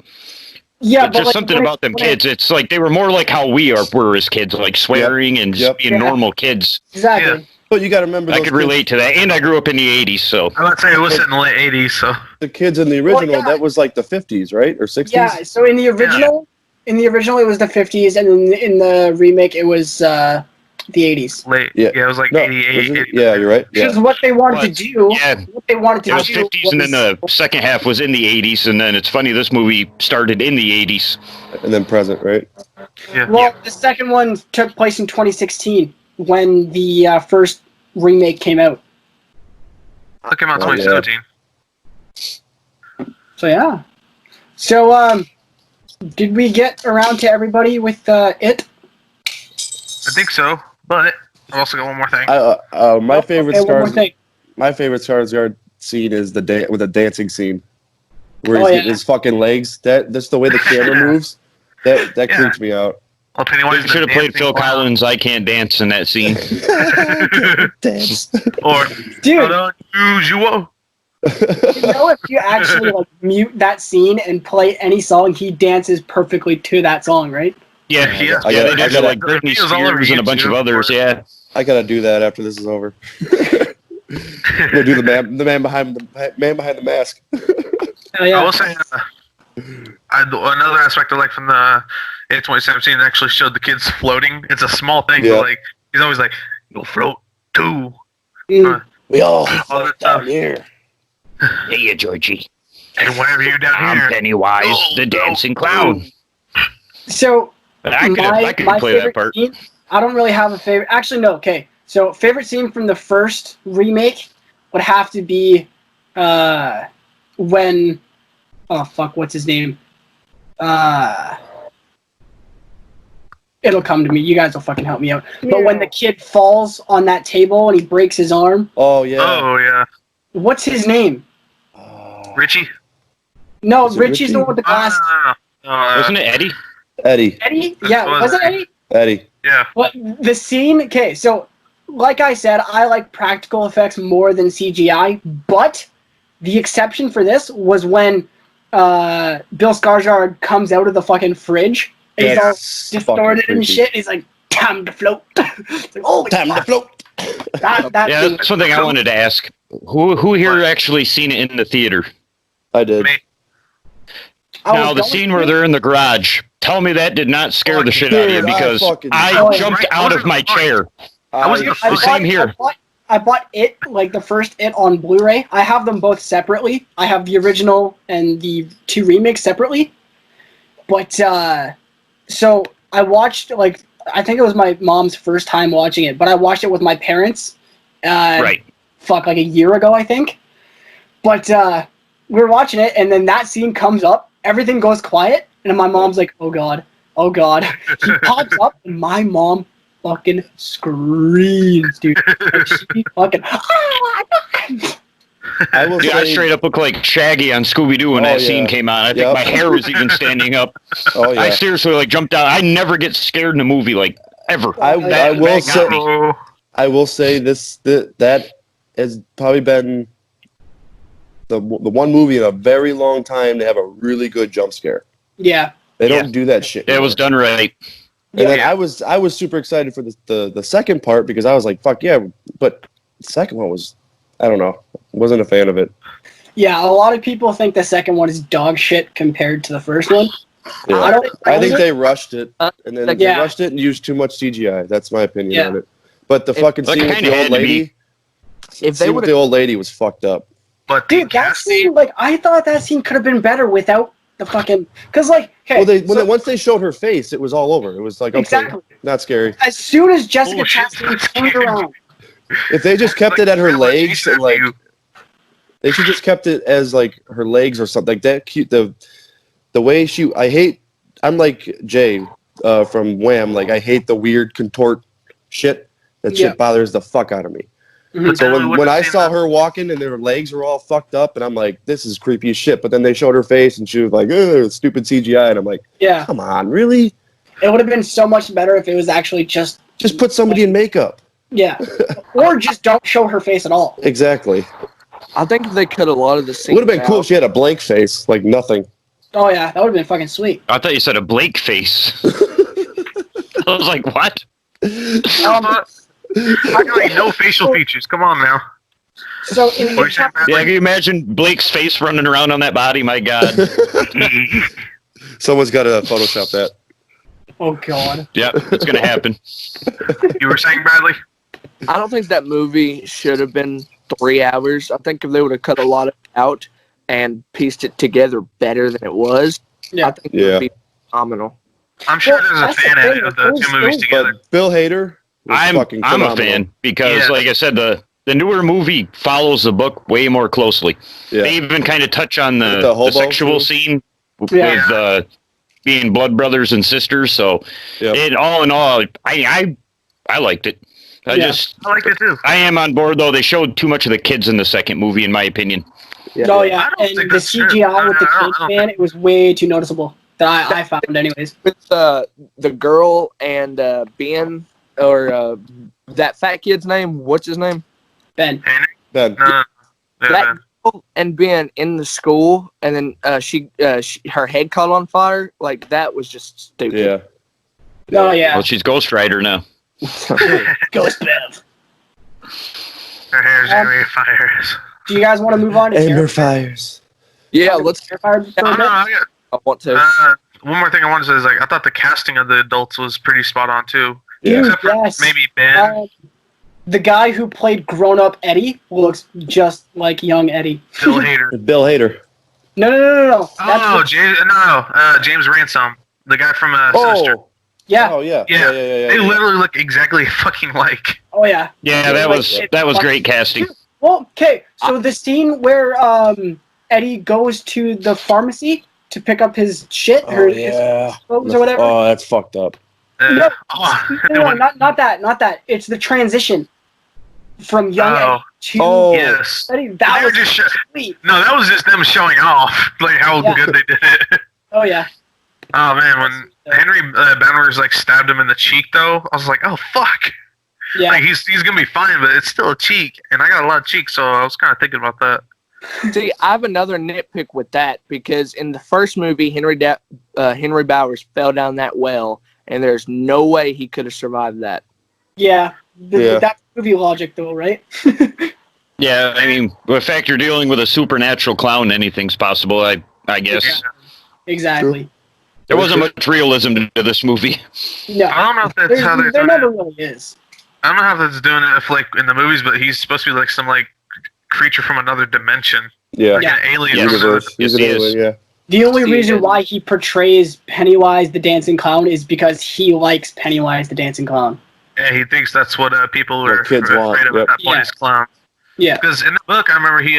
Yeah, just like, something when about them when kids. It's like they were more like how we were as kids, like swearing and just Yep. being Yeah. normal kids. Exactly. But you got to remember I those could kids, relate to that, and I grew up in the '80s, so I would say it was set in the late 80s, so. the kids in the original, yeah. that was like the 50s, right? Or 60s? Yeah. So in the original, it was the 50s, and in the remake, it was the 80s. Late. Yeah. Yeah, it was like No, 88. was it? Yeah, you're right. Which Yeah. is what they wanted to But, do. yeah. What they wanted to it was do 50s, and then the second half was in the '80s, and then it's funny this movie started in the '80s. And then present, right? Yeah. Well, the second one took place in 2016 when the first remake came out. That came out Oh, 2017. So yeah. So did we get around to everybody with it? I think so, but I've also got one more thing. My favorite Okay, one more Skars, thing. my favorite Skarsgård scene is with the dancing scene, where Oh, he's yeah. getting his fucking legs. That's the way the camera moves. That Yeah. creeps me out. Well, Pennywise Should have played dancing Phil clown. Collins' "I Can't Dance" in that scene. Dance. Or Dude, unusual. you know if you actually like mute that scene and play any song, he dances perfectly to that song, right? Yeah, Yeah. I they gotta- did I for gotta- like Britney Videos all over Spears and a bunch of YouTube. others. Yeah, I gotta do that after this is over. I'm gonna do the man behind the mask. Oh yeah. I will say, another aspect I like from the 2017 actually showed the kids floating. It's a small thing, Yeah. but like he's always like, "You'll float too." Mm. We all All that down stuff. here. hey, Georgie. And whenever you're down I'm here, Pennywise, the dancing clown. So I could my play that favorite part. scene, I don't really have a favorite. Actually, no. Okay, so favorite scene from the first remake would have to be when, oh fuck, what's his name? It'll come to me. You guys will fucking help me out. But when the kid falls on that table and he breaks his arm, Oh yeah. oh yeah, what's his name? Richie. No, Is it Richie's the Richie? one with the glasses. Wasn't it Eddie? Eddie. Eddie? Yeah, was it Eddie? Eddie. Yeah. What the scene? Okay, so like I said, I like practical effects more than CGI, but the exception for this was when Bill Skarsgård comes out of the fucking fridge. And he's all That's distorted fucking and creepy. shit. And he's like, "Time to float." It's like, oh, Time to fuck. float. That Yeah, scene that's one thing I wanted to ask. Who here actually seen it in the theater? I did. Me. I was Now, the going scene to- where they're in the garage, tell me that did not scare the shit out of you, Dude, I because fucking- I Oh, jumped right. out of my chair. I was I- the same here. I bought it, like the first it on Blu-ray. I have them both separately. I have the original and the two remakes separately. But so I watched, like, I think it was my mom's first time watching it, but I watched it with my parents. Right. Fuck, like a year ago, I think. But we were watching it, and then that scene comes up. Everything goes quiet, and my mom's like, "Oh god, oh god." He pops up, and my mom fucking screams, dude. Like, she fucking. "Oh my God." I will Dude, I say. straight up looked like Shaggy on Scooby Doo when Oh, that yeah. scene came out. I think Yep. my hair was even standing up. Oh I yeah. seriously like jumped out. I never get scared in a movie, like ever. I That will got say. me. Oh, I will say that has probably been the one movie in a very long time to have a really good jump scare. Yeah, They Yeah. don't do that shit. It was done right. And then Yeah. I was super excited for the second part because I was like, fuck yeah, but the second one was, I don't know, wasn't a fan of it. yeah. A lot of people think the second one is dog shit compared to the first one. Yeah. I don't. I think they rushed it, Uh, and then like- they Yeah. rushed it and used too much CGI. That's my opinion Yeah. on it. But the It- fucking Like, scene with kinda the had old to be. lady, If they scene would with the old lady was fucked up. but the Dude, that casting. scene, like, I thought that scene could have been better without the fucking. Because, like, okay. Well, once they showed her face, it was all over. It was like, okay, Exactly. not scary. As soon as Jessica Oh, shit, Chastain that's turned scary. around, If they just kept Like, it at her really legs chased and after like you. they should just kept it as like her legs or something like that. Cute the way she. I'm like Jay from Wham. Like I hate the weird contort shit. That Yeah. shit bothers the fuck out of me. Mhm. So Then we when would've I seen saw that. her walking and their legs were all fucked up, and I'm like, this is creepy as shit. But then they showed her face, and she was like, ugh, stupid CGI, and I'm like, Yeah, come on, really? it would have been so much better if it was actually just Just put somebody in makeup. yeah, or just don't show her face at all. Exactly. I think if they cut a lot of the It scenes would have been cool out- if she had a blank face, like nothing. Oh yeah, that would have been fucking sweet. I thought you said a Blake face. I was like, what? Um, I got like no facial features. Come on now. So in What are you saying, chapter, Yeah, Bradley? can you imagine Blake's face running around on that body? My God. Someone's got to Photoshop that. oh god, Yep, it's gonna happen. You were saying, Bradley? I don't think that movie should have been 3 hours. I think if they would have cut a lot of it out and pieced it together better than it was, Yeah. I think it Yeah. would be phenomenal. I'm sure Well, there's a that's the fan thing, edit of the those two movies films- together. But Bill Hader was fucking I'm a phenomenal. fan because, Yeah. like I said, the newer movie follows the book way more closely. Yeah. They even kind of touch on With the, the hobo sexual too. scene Yeah. with being blood brothers and sisters. So, Yep. it all in all, I liked it. I Yeah. just I like it too. I am on board though. They showed too much of the kids in the second movie, in my opinion. oh yeah, I don't and think the that's true. CGI with the I kids, don't man, it was way too noticeable. That I found, anyways. With the girl and Ben, or that fat kid's name, what's his name? Ben. Ben. No. Yeah, That man. girl and Ben in the school, and then her head caught on fire. Like, that was just stupid. Yeah. Oh yeah, Well, she's Ghost Rider now. Ghost Bev. Her hair's Um, anyway fires. Do you guys want to move on to Amber Terrifier? Fires. Yeah, let's. Terrifier for Oh, a no, bit? I got, I want to. one more thing I wanted to say is like I thought the casting of the adults was pretty spot on too. Yeah. Dude, Except for yes. maybe Ben. The guy who played grown-up Eddie looks just like young Eddie. Bill Hader. Bill Hader. No. Oh, James Ransom, the guy from Sinister. Oh. Yeah. Oh, yeah. Yeah. Yeah. They literally look exactly fucking like. Oh yeah. Yeah, that was great casting. Well, okay. So the scene where Eddie goes to the pharmacy to pick up his shit, Oh, or yeah. his clothes or whatever. Oh, that's fucked up. No, Oh, No, not that. It's the transition from young Eddie to Oh. yes. Eddie. They That were was just sweet. no, that was just them showing off like how Yeah. good they did it. Oh yeah. Oh man, when Henry Bowers like stabbed him in the cheek though, I was like, oh fuck. Yeah. Like he's gonna be fine, but it's still a cheek, and I got a lot of cheeks, so I was kind of thinking about that. See, I have another nitpick with that because in the first movie, Henry Bowers fell down that well, and there's no way he could have survived that. Yeah. Yeah. That's movie logic, though, right? Yeah, I mean, the fact you're dealing with a supernatural clown, anything's possible. I guess Exactly. there wasn't much realism to this movie. No. I don't know if that's how they're There doing never it. really is. I don't know how that's doing it if like in the movies, but he's supposed to be like some like creature from another dimension, Yeah. like Yeah. an alien Yes. from another. Universe. He's an Yes, he is. alien, yeah. The only See, reason and- why he portrays Pennywise the Dancing Clown is because he likes Pennywise the Dancing Clown. Yeah, he thinks that's what people were What kids afraid want, of yep. at that point Yeah. is clowns. Yeah. Because in the book, I remember he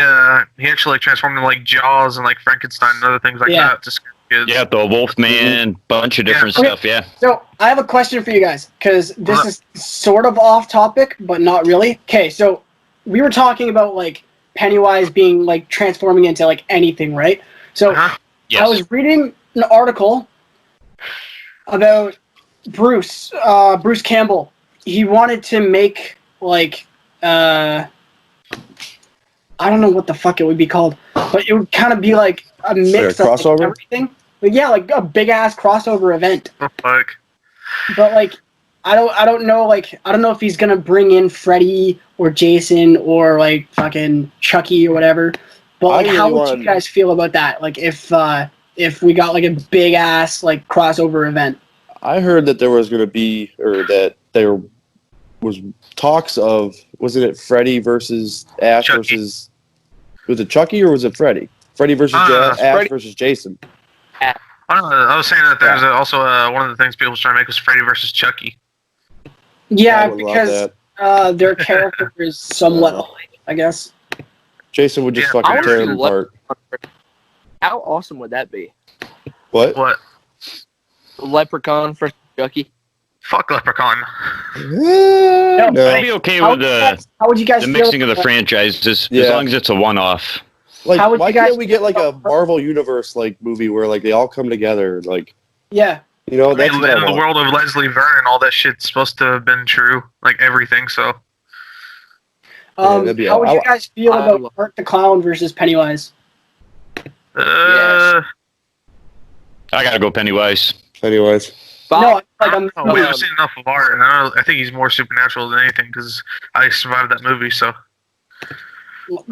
actually like transformed into like Jaws and like Frankenstein and other things like Yeah. that. Just kids. Yeah, the Wolfman, bunch of different Yeah. stuff. Yeah. So I have a question for you guys because this is sort of off topic, but not really. Okay, so we were talking about like Pennywise being like transforming into like anything, right? So Uh-huh. Yes. I was reading an article about Bruce Campbell. He wanted to make like I don't know what the fuck it would be called, but it would kind of be like a mix a of like, crossover? everything. But yeah, like a big ass crossover event. Oh, fuck. But like I don't know if he's gonna bring in Freddy or Jason or like fucking Chucky or whatever. But like I how really would you want- guys feel about that? Like if we got like a big ass like crossover event. I heard that there was going to be, or that there was talks of, wasn't it Freddy versus Ash Chucky. versus, was it Chucky or was it Freddy? Freddy versus Ash Freddy- versus Jason. I don't know. I was saying that there's also one of the things people was trying to make was Freddy versus Chucky. Yeah, I would love because that. their character is somewhat alike, I guess. Jason would just Yeah, fucking I tear would him love- apart. How awesome would that be? What? What? Leprechaun for Chucky. Fuck Leprechaun. No. I'd be okay with how would you guys the feel mixing of the about- franchises Yeah. as long as it's a one-off. Like, How would why you guys can't we get like a feel- Marvel Universe like movie where like they all come together? Like, Yeah. you know, I that's mean, what I in the want. world of Leslie Vernon, all that shit's supposed to have been true. Like everything, so. that'd be How would you I- guys feel I about love- Art the Clown versus Pennywise? Uh, I gotta go Pennywise. Anyways, But No, like I I'm. don't know. We haven't seen enough of art, and I think he's more supernatural than anything because I survived that movie. So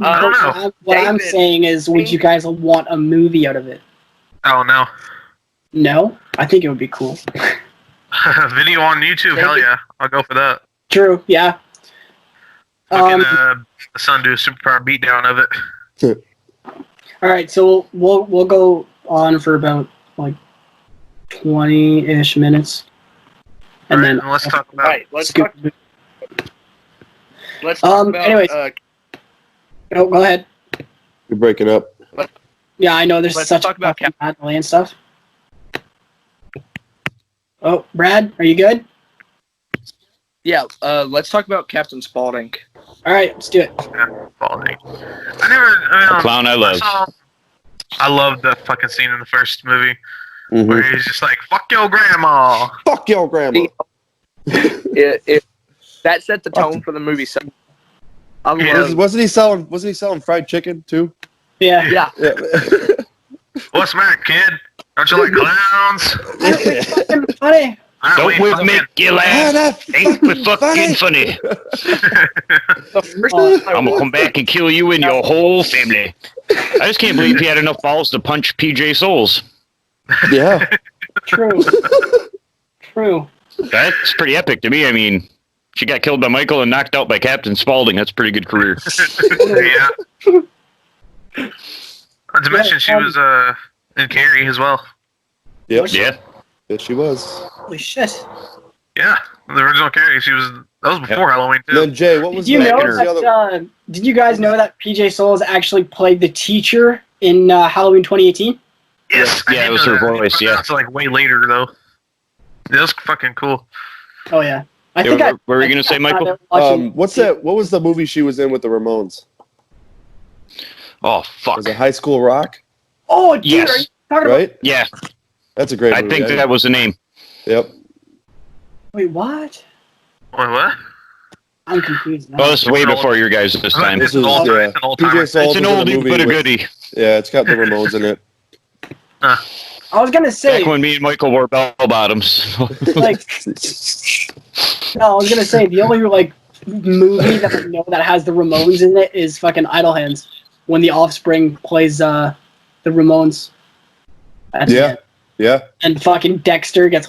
I don't know. What I'm David- saying is, would you guys want a movie out of it? I don't know. No, I think it would be cool. Video on YouTube, hell yeah, I'll go for that. True. Yeah. Fucking the son do a superpower beatdown of it. All right, so we'll go on for about like 20-ish minutes, and Alright, then and let's talk about. Right, let's scoop- talk. Let's talk about. anyways. Oh, go ahead. you're breaking up. Yeah, I know there's Let's such talk about fucking bad delay and stuff. Oh, Brad, are you good? yeah, let's talk about Captain Spaulding. All right, let's do it. Balding. I mean, Clown I love. I love the fucking scene in the first movie Mhm. where he's just like, "Fuck your grandma." Fuck your grandma. That set the tone for the movie. So I Yeah. love. Wasn't he selling fried chicken too? Yeah. Yeah, Yeah. What's the matter, kid? Don't you like clowns? Fucking funny. Don't we make you laugh? Ain't we fucking funny? I'm gonna come back and kill you and your whole family. I just can't believe he had enough balls to punch PJ Souls. Yeah. True. True. That's pretty epic to me. I mean, she got killed by Michael and knocked out by Captain Spaulding. That's a pretty good career. Yeah. Not to mention, she was in Carrie as well. Yep. Yeah. Yes, she was. Holy shit. Yeah, the original Carrie. She was. That was before Halloween And too. then Jay, what was Did you the, know what was the that? other? Did you guys know that PJ Souls actually played the teacher in Halloween 2018? Yes, I Yeah, did it was know her that. voice, yeah. It's like way later though. That was fucking cool. Oh yeah. I Yeah, think what were you gonna say, Michael? What's that? What was the movie she was in with the Ramones? Oh fuck. Was it High School Rock? Oh, dude, Yes. are you talking Right? Yeah, That's a great I movie. think that was the name. Yep. about? Wait, what? Wait, what? I'm confused now. Well, this is way before your guys this time. This It's is an old yeah. it's an old timer. PJ Souls It's an was in the oldie movie but a with- goodie. Yeah, it's got the Ramones in it. I was gonna say, Back when me and Michael wore bell bottoms. like, no, I was gonna say the only like movie that I know that has the Ramones in it is fucking Idle Hands, when the Offspring plays the Ramones. At the Yeah. end. Yeah. And fucking Dexter gets.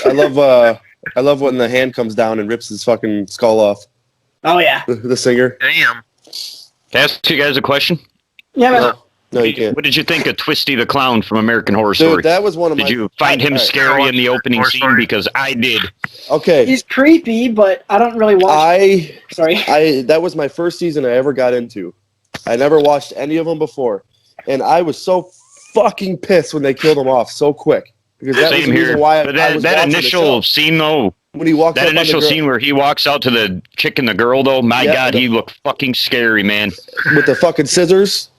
I love when the hand comes down and rips his fucking skull off. Oh yeah. The singer. Damn. Can I ask you guys a question? Yeah, man. No, you can't. What did you think of Twisty the Clown from American Horror Story? Dude, that was one of my. Did you find him Alright. scary in the opening Horror scene? Story. Because I did. Okay. He's creepy, but I don't really watch. Sorry. That was my first season I ever got into. I never watched any of them before, and I was so fucking pissed when they killed him off so quick because that was Same the reason here. why But I was that watching the initial show. scene, though, When he walked that up on the initial girl- scene where he walks out to the chick and the girl, though, my Yeah, God, the- he looked fucking scary, man. with the fucking scissors,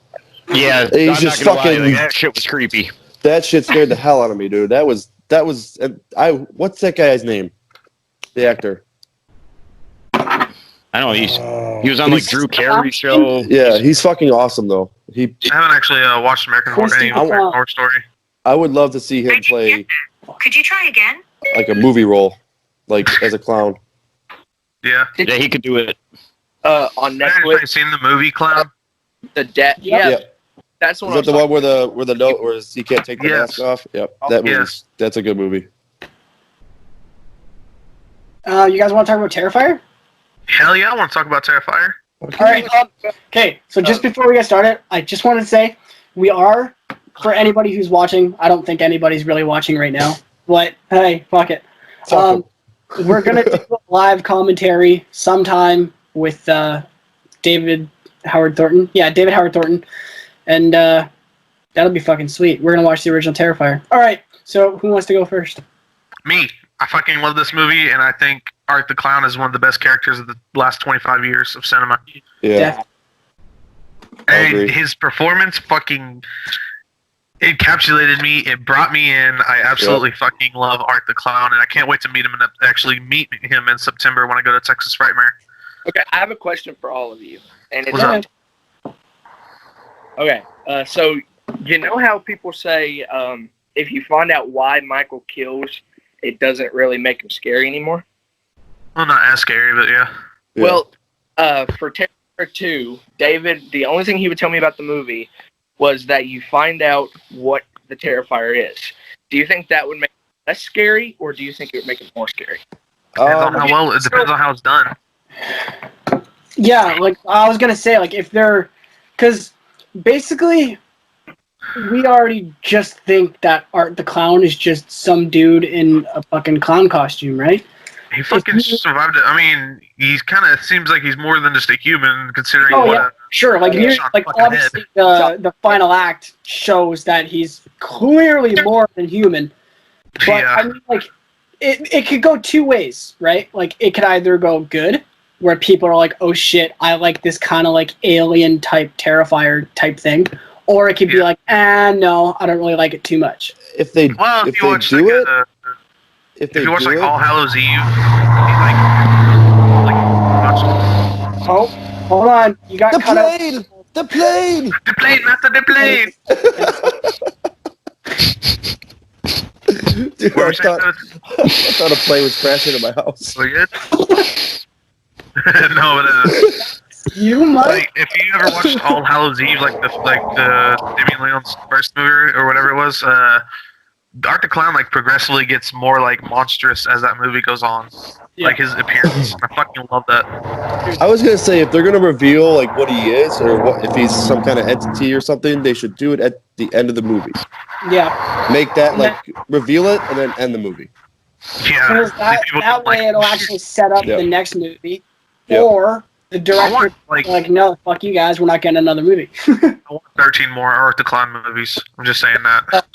Yeah, He's I'm just not gonna fucking- lie, like, that shit was creepy. that shit scared the hell out of me, dude. That was what's that guy's name? The actor. I don't know, he was on like He's- Drew Carey show. Yeah, he's fucking awesome though. I haven't actually watched American Horror, Twisty any the Clown. Horror Story. I would love to see him I didn't play get that. Could you try again? like a movie role, like as a clown. Yeah. Yeah, he could do it. On Have you Netflix, seen the movie Clown? the debt. Yeah. Yeah, that's Is what I that was the talking one where the note where he can't take the Yes. mask off? Yep, that Yes. movie. That's a good movie. You guys want to talk about Terrifier? Hell yeah, I want to talk about Terrifier. All right. Okay. So just before we get started, I just wanted to say we are, for anybody who's watching. I don't think anybody's really watching right now, but hey, fuck it. Fuck 'em. We're gonna do a live commentary sometime with David Howard Thornton. Yeah, David Howard Thornton, and that'll be fucking sweet. We're gonna watch the original Terrifier. All right. So who wants to go first? Me. I fucking love this movie, and I think Art the Clown is one of the best characters of the last 25 years of cinema. Yeah. I And agree. his performance fucking it encapsulated me. It brought me in. I absolutely fucking love Art the Clown, and I can't wait to meet him and actually meet him in September when I go to Texas Frightmare. Okay, I have a question for all of you. And it's What's up? okay. So you know how people say if you find out why Michael kills, it doesn't really make him scary anymore. Well, not as scary, but yeah. Yeah. Well, for Terrifier 2, David, the only thing he would tell me about the movie was that you find out what the Terrifier is. Do you think that would make it less scary, or do you think it would make it more scary? Depends on how well. It depends on how it's done. Yeah, like I was gonna say, like if they're, because basically we already just think that Art the Clown is just some dude in a fucking clown costume, right? He fucking survived it. I mean, he's kind of seems like he's more than just a human, considering Oh what. yeah, sure. Like Yeah. near, Shot like fucking obviously the final act shows that he's clearly more than human. But Yeah. I mean, like it could go two ways, right? Like it could either go good, where people are like, "Oh shit, I like this kind of like alien type Terrifier type thing," or it could be Yeah. like, no, I don't really like it too much. If they Well, if if you they watch do it, like, if they if you watch do like it, All Hallows Eve, he like Oh, hold on, you got the cut out. plane, the plane. the plane, master, the plane. Dude, What were I we saying? thought a plane was crashing into my house. We good? No, but You might. like if you ever watched All Hallows Eve, like the Damien Leone's first movie or whatever it was, Art the Clown like progressively gets more like monstrous as that movie goes on. Yeah. Like his appearance, I fucking love that. I was gonna say if they're gonna reveal like what he is or what if he's some kind of entity or something, they should do it at the end of the movie. Yeah, Make that like reveal it and then end the movie. Yeah, because these people that don't like- way it'll actually set up Yeah. the next movie, Yeah. or the I director want like like, no, fuck you guys, we're not getting another movie. I want 13 more Art the Clown movies. I'm just saying that.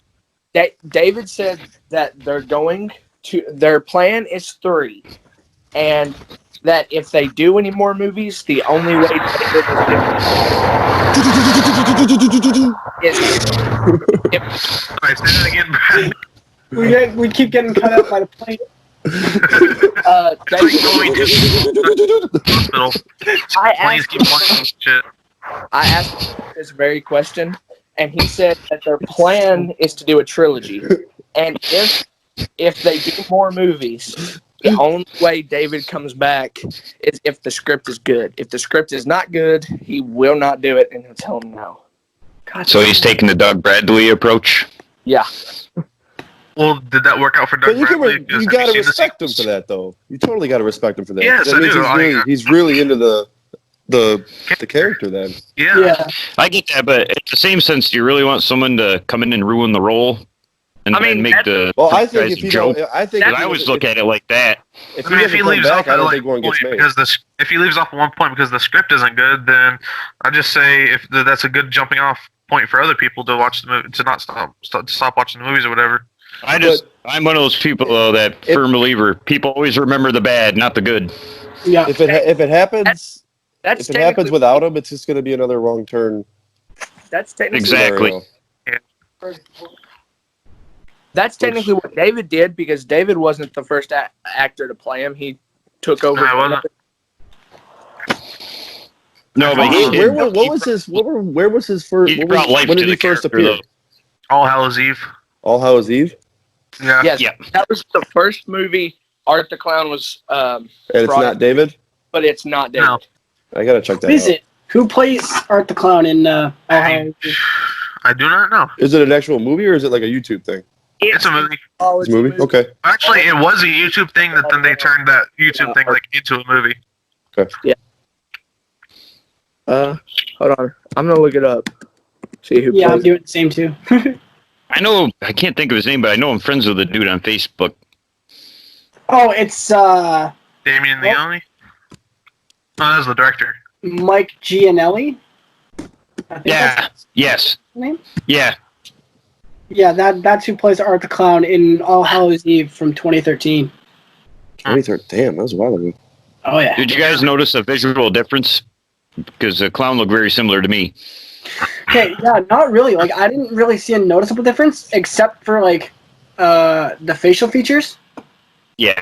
David said that they're going to. Their plan is 3, and that if they do any more movies, the only way David is if Alright, say that again, Brad. we keep getting cut out by the plane. It's like David, going to the hospital. I Planes asked keep flying shit. I asked him this very question, and he said that their plan is to do a trilogy. And if they do more movies, the only way David comes back is if the script is good. If the script is not good, he will not do it, and he'll tell him no. So he's taking the Doug Bradley approach. Yeah. Well, did that work out for Doug But you Bradley? you Have gotta seen the respect him sequels? for that though. You totally gotta respect him for that. Yes, that I means do. he's really into the character then. Yeah. Yeah, I get that, but in the same sense, do you really want someone to come in and ruin the role and I mean, then make the Well, I guys think if a you joke? don't, I think 'Cause if I he always doesn't- look at it like that. if I he mean, if doesn't he come leaves back, off I at don't like think one point gets made. because if he leaves off at one point because the script isn't good, then I just say if that's a good jumping off point for other people to watch the movie to not stop watching the movies or whatever. I'm one of those people though that If- firm believer. People always remember the bad, not the good. yeah. If it happens, That's if it happens without him, it's just gonna be another wrong turn. That's technically Exactly. scenario. That's technically what David did, because David wasn't the first actor to play him. He took over. No, I wasn't. No, but he Where, did. what was his? Where was his first? He What brought was, life when to did he the first character, appear? though. All Hallows Eve. All Hallows Eve, Yeah. Yes, Yeah. that was the first movie Art the Clown was, and it's Brought not it. David. but it's not David. No. I gotta check that Who is out. it? Who plays Art the Clown in Ohio? I do not know. Is it an actual movie or is it like a YouTube thing? It's a movie. Oh, It's a movie. Okay. Actually, it was a YouTube thing that then they turned that YouTube thing like into a movie. Hold on. I'm gonna look it up. See who Yeah, I'm plays. doing the same too. I know. I can't think of his name, but I know I'm friends with the dude on Facebook. Oh, it's Damien Leone. Oh, that was the director. Mike Gianelli. I think Yeah. that's Yes. his name. Yeah. Yeah, that's who plays Art the Clown in All Hallows Eve from 2013. 23rd. Damn, that was a while ago. Oh yeah. Did you guys notice a visual difference? Because the clown looked very similar to me. Okay, yeah, not really. Like I didn't really see a noticeable difference except for like the facial features. Yeah.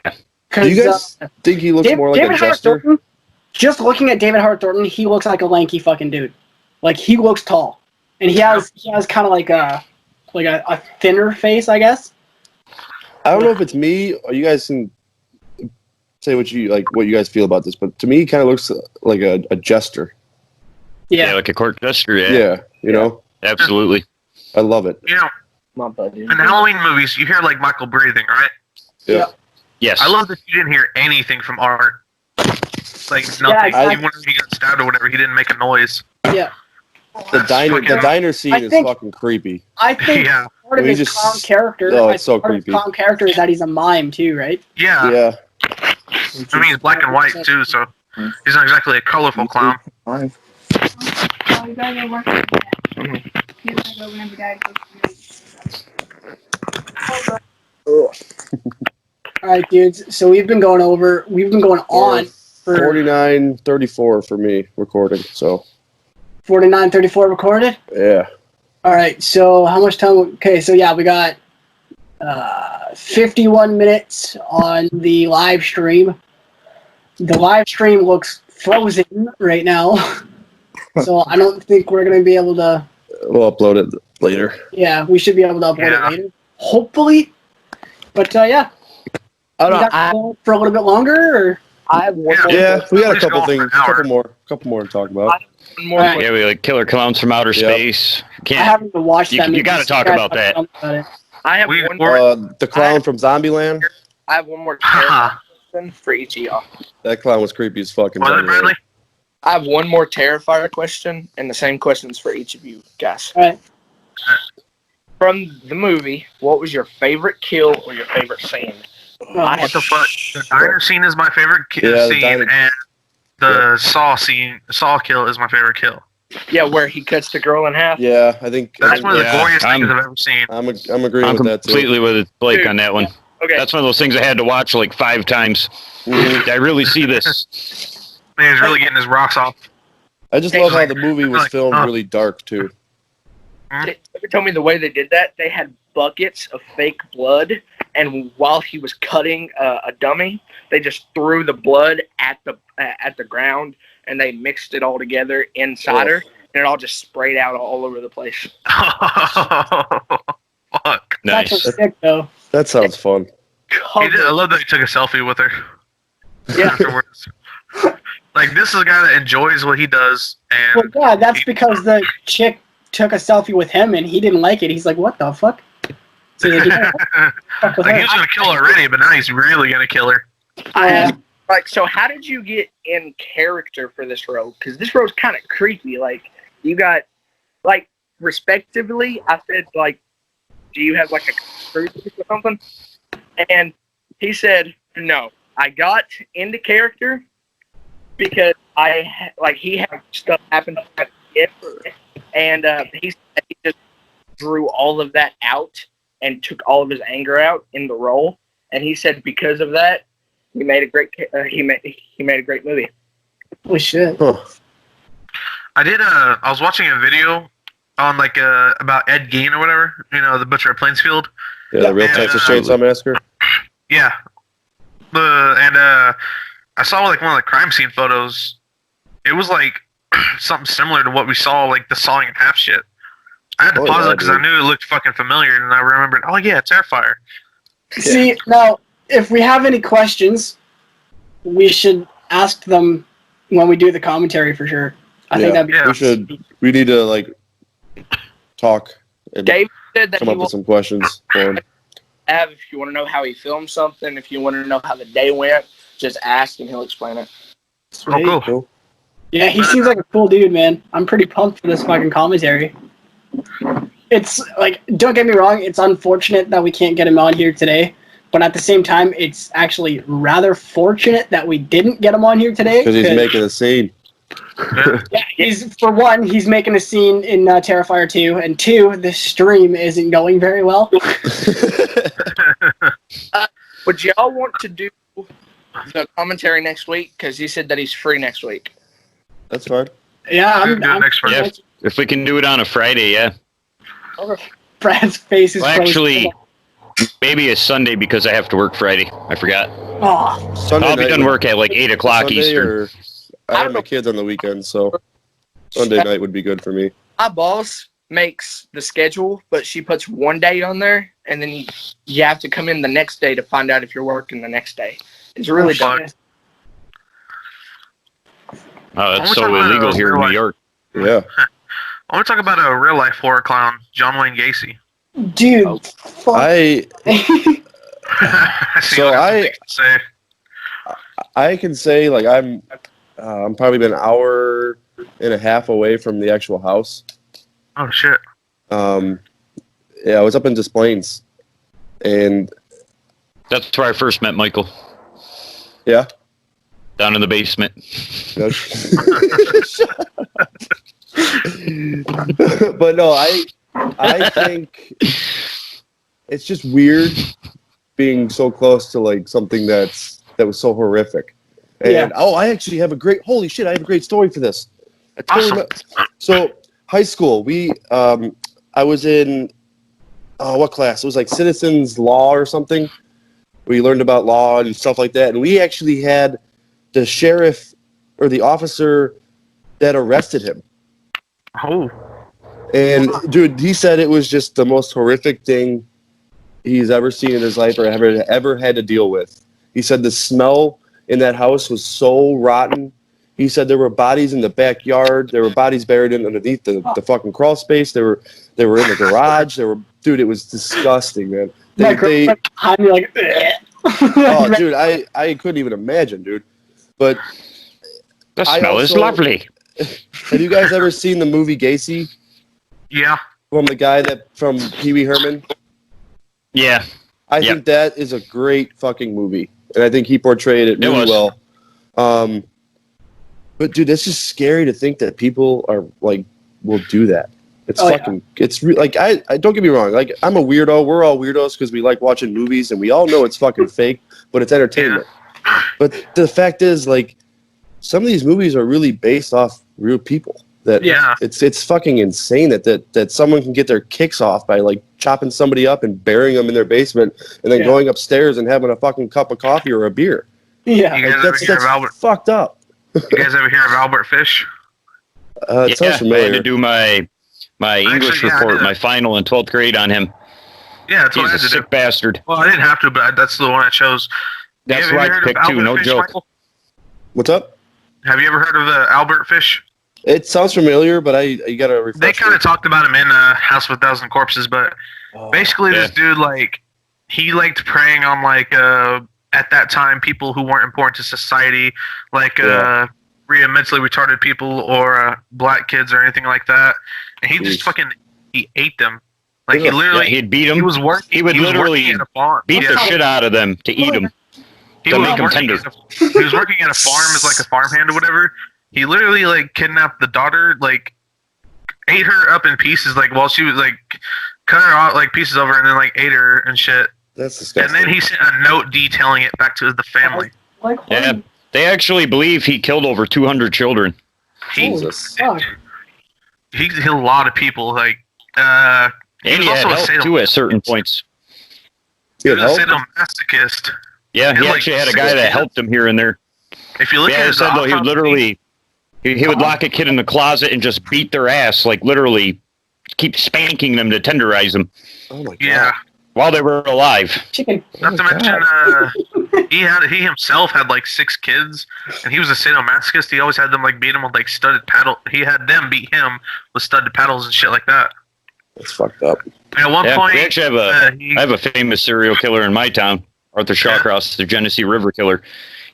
Do you guys think he looks more like David a Howard jester? Thornton, just looking at David Howard Thornton, he looks like a lanky fucking dude. Like he looks tall, and he has kind of like a thinner face, I guess. I don't know if it's me or you guys can say what you guys feel about this, but to me, he kind of looks like a jester. Yeah, like a court jester. Yeah. Yeah, you know, Absolutely. I love it. You know, My buddy. in Halloween movies, you hear like Michael breathing, right? Yeah. Yes. I love that you didn't hear anything from Art. Like nothing. exactly. Even when he got stabbed or whatever, he didn't make a noise. Yeah, The diner scene I is think- fucking creepy. I think Yeah. part of We his just- clown character. Oh, I it's so think part of his creepy. clown character is that he's a mime too, right? Yeah. Yeah. I mean, he's black and white too, so he's not exactly a colorful clown. Five. Oh, you gotta go work on that. You gotta go whenever Dad goes to work. All right, dudes. So we've been going on for 49:34 for me recording. So 49:34 recorded. yeah. All right. So how much time? Okay. So yeah, we got 51 minutes on the live stream. The live stream looks frozen right now, so I don't think we're gonna be able to. We'll upload it later. Yeah, we should be able to upload Yeah. it later, hopefully. But yeah, I we don't know. got to go for a little bit longer. Or I have one more. Yeah, we got a Please couple go for things, an hour. couple more to talk about. More Alright. Yeah, we like killer clowns from outer Yep. space. I Can't. haven't even watched You- that. you movie, gotta so talk guys about have to that. tell me about it. I have We- one more. we're- The clown from Zombieland. I have one more Haha. question for each of y'all. That clown was creepy as fucking. Was it Bradley? I have one more Terrifier question, and the same questions for each of you guys. All right. From the movie, what was your favorite kill or your favorite scene? Oh, What the fuck? The diner scene is my favorite Yeah, the scene, diner- and the Saw kill is my favorite kill. Yeah, where he cuts the girl in half. Yeah, I think That's one of the Yeah, goriest I'm- things I've ever seen. I'm agreeing I'm with that too. completely with Blake Dude. on that one. Okay. That's one of those things I had to watch like 5 times. Mhm. I really see this. Man, he's really getting his rocks off. I just love how the movie was Like, filmed really dark too. They told me the way they did that, they had buckets of fake blood, and while he was cutting a dummy, they just threw the blood at the ground, and they mixed it all together inside her, and it all just sprayed out all over the place. Fuck. That's Nice. so sick though. That sounds fun. He did, I love that he took a selfie with her Yeah. afterwards. Like, this is a guy that enjoys what he does, Well, and yeah, that's because the chick took a selfie with him and he didn't like it. He's like, "What the fuck?" So he's like, "Yeah, fuck with like, he her." was gonna kill her already, but now he's really gonna kill her. So how did you get in character for this role? Because this role's kind of creepy. Like, you got, like, respectively, I said, like, do you have, like, a crucifix or something? And he said, no. I got into character because he had stuff happen to him, and he said he just drew all of that out and took all of his anger out in the role. And he said because of that, he made a great he made a great movie. Holy shit! Huh. I was watching a video on, like, about Ed Gein or whatever, you know, the Butcher of Plainsfield. Yeah, the real Yeah, Texas Chainsaw Massacre. Yeah. I saw, like, one of the crime scene photos. It was, like, something similar to what we saw, like, the sawing in half shit. I had to Oh, pause yeah, it because I dude. knew it looked fucking familiar, and I remembered, oh, yeah, Terrifier. See, now if we have any questions, we should ask them when we do the commentary for sure. I think Yeah. that'd be Yeah. We need to, like, talk and Dave said that come he up with will some questions for him. have, if you want to know how he filmed something, if you want to know how the day went, just ask and he'll explain it. Oh, cool. Cool. Yeah, he seems like a cool dude, man. I'm pretty pumped for this fucking commentary. It's like, don't get me wrong, it's unfortunate that we can't get him on here today, but at the same time, it's actually rather fortunate that we didn't get him on here today. Because he's making a scene. Yeah, he's for one, he's making a scene in Terrifier 2, and two, the stream isn't going very well. Would y'all want to do the commentary next week? Because he said that he's free next week. That's fine. Yeah, Do it next Friday. Yeah, if we can do it on a Friday, yeah. Brad's face is Well, frozen. actually, maybe it's Sunday because I have to work Friday. I forgot. Oh, Sunday I'll be night done would- work at like 8 o'clock Sunday Eastern. or I have my kids on the weekend, so Sunday night would be good for me. My boss makes the schedule, but she puts one day on there, and then you have to come in the next day to find out if you're working the next day. It's really dumb. shit. Oh, When that's we so talk about illegal here in real New life- York. Yeah. I want to talk about a real life horror clown, John Wayne Gacy. Dude, fuck. I See, So I have I- something to say. I can say like I'm probably been an hour and a half away from the actual house. Oh shit. Yeah, I was up in Des Plaines, and That's where I first met Michael, yeah. down in the basement. But no, I think it's just weird being so close to like something that was so horrific. And Yeah. I actually have holy shit, I have a great story for this. Awesome. So high school, I was in what class? It was like citizens law or something. We learned about law and stuff like that, and we actually had the sheriff or the officer that arrested him. Oh. And dude, he said it was just the most horrific thing he's ever seen in his life or ever had to deal with. He said the smell in that house was so rotten. He said there were bodies in the backyard. There were bodies buried underneath the fucking crawl space. They were in the garage. Dude, it was disgusting, man. My girlfriend behind me like, Oh, dude, I couldn't even imagine, dude. But The I smell is also- lovely. have you guys ever seen the movie Gacy Yeah. from the guy from Pee Wee Herman? Yeah. I Yep. think that is a great fucking movie, and I think he portrayed it It really was. well. But dude, it's just scary to think that people are like will do that. It's Oh, yeah. fucking. It's like I don't get me wrong. Like I'm a weirdo. We're all weirdos because we like watching movies, and we all know it's fucking fake, but it's entertainment. But the fact is, like, some of these movies are really based off real people. That Yeah. it's fucking insane that someone can get their kicks off by like chopping somebody up and burying them in their basement and then Yeah. going upstairs and having a fucking cup of coffee or a beer. yeah. You Like, guys ever that's hear of Albert? fucked up. You guys ever hear of Albert Fish? It Yeah, sounds I had familiar. to do my English yeah, I report, did. my final in 12th grade on him. Yeah, that's what He's I a had to do. sick bastard. Well, I didn't have to, but that's the one I chose. That's Have you who ever I heard of picked too, Albert no Fish, joke. Michael? What's up? Have you ever heard of the Albert Fish? It sounds familiar, but you gotta refresh. They kind me. of talked about him in House of a Thousand Corpses, but Oh, basically this dude, like, he liked preying on, like, at that time, people who weren't important to society, like Yeah. mentally retarded people or black kids or anything like that. And he just Jeez. fucking, he ate them. Like, he Yeah, Yeah, literally, he'd beat he him, was working. he would was literally working at a farm. beat Yeah. the shit out of them to eat them. He to was make 'em working tender. he was working at a farm as like a farmhand or whatever. He literally like kidnapped the daughter, like ate her up in pieces, like while she was like cut her out like pieces of her, and then like ate her and shit. That's disgusting. And then he sent a note detailing it back to the family. Like, Yeah, they actually believe he killed over 200 children. He Jesus. fuck. he killed a lot of people. Like he And was he had also a help too at certain points. he Good was a help. sadomasochist. Yeah, And, he like, actually had a guy that helped him here and there. If you look Yeah, at he his said though he would autopsy- literally he would lock a kid in the closet and just beat their ass, like literally keep spanking them to tenderize them Oh my god. yeah. while they were alive. Chicken. Not to mention, he himself had like 6 kids, and he was a sadomasochist. He always had them like beat him with like studded paddle. He had them beat him with studded paddles and shit like that. That's fucked up. And at one Yeah, point, we actually I have a famous serial killer in my town, Arthur Shawcross, the Genesee River Killer.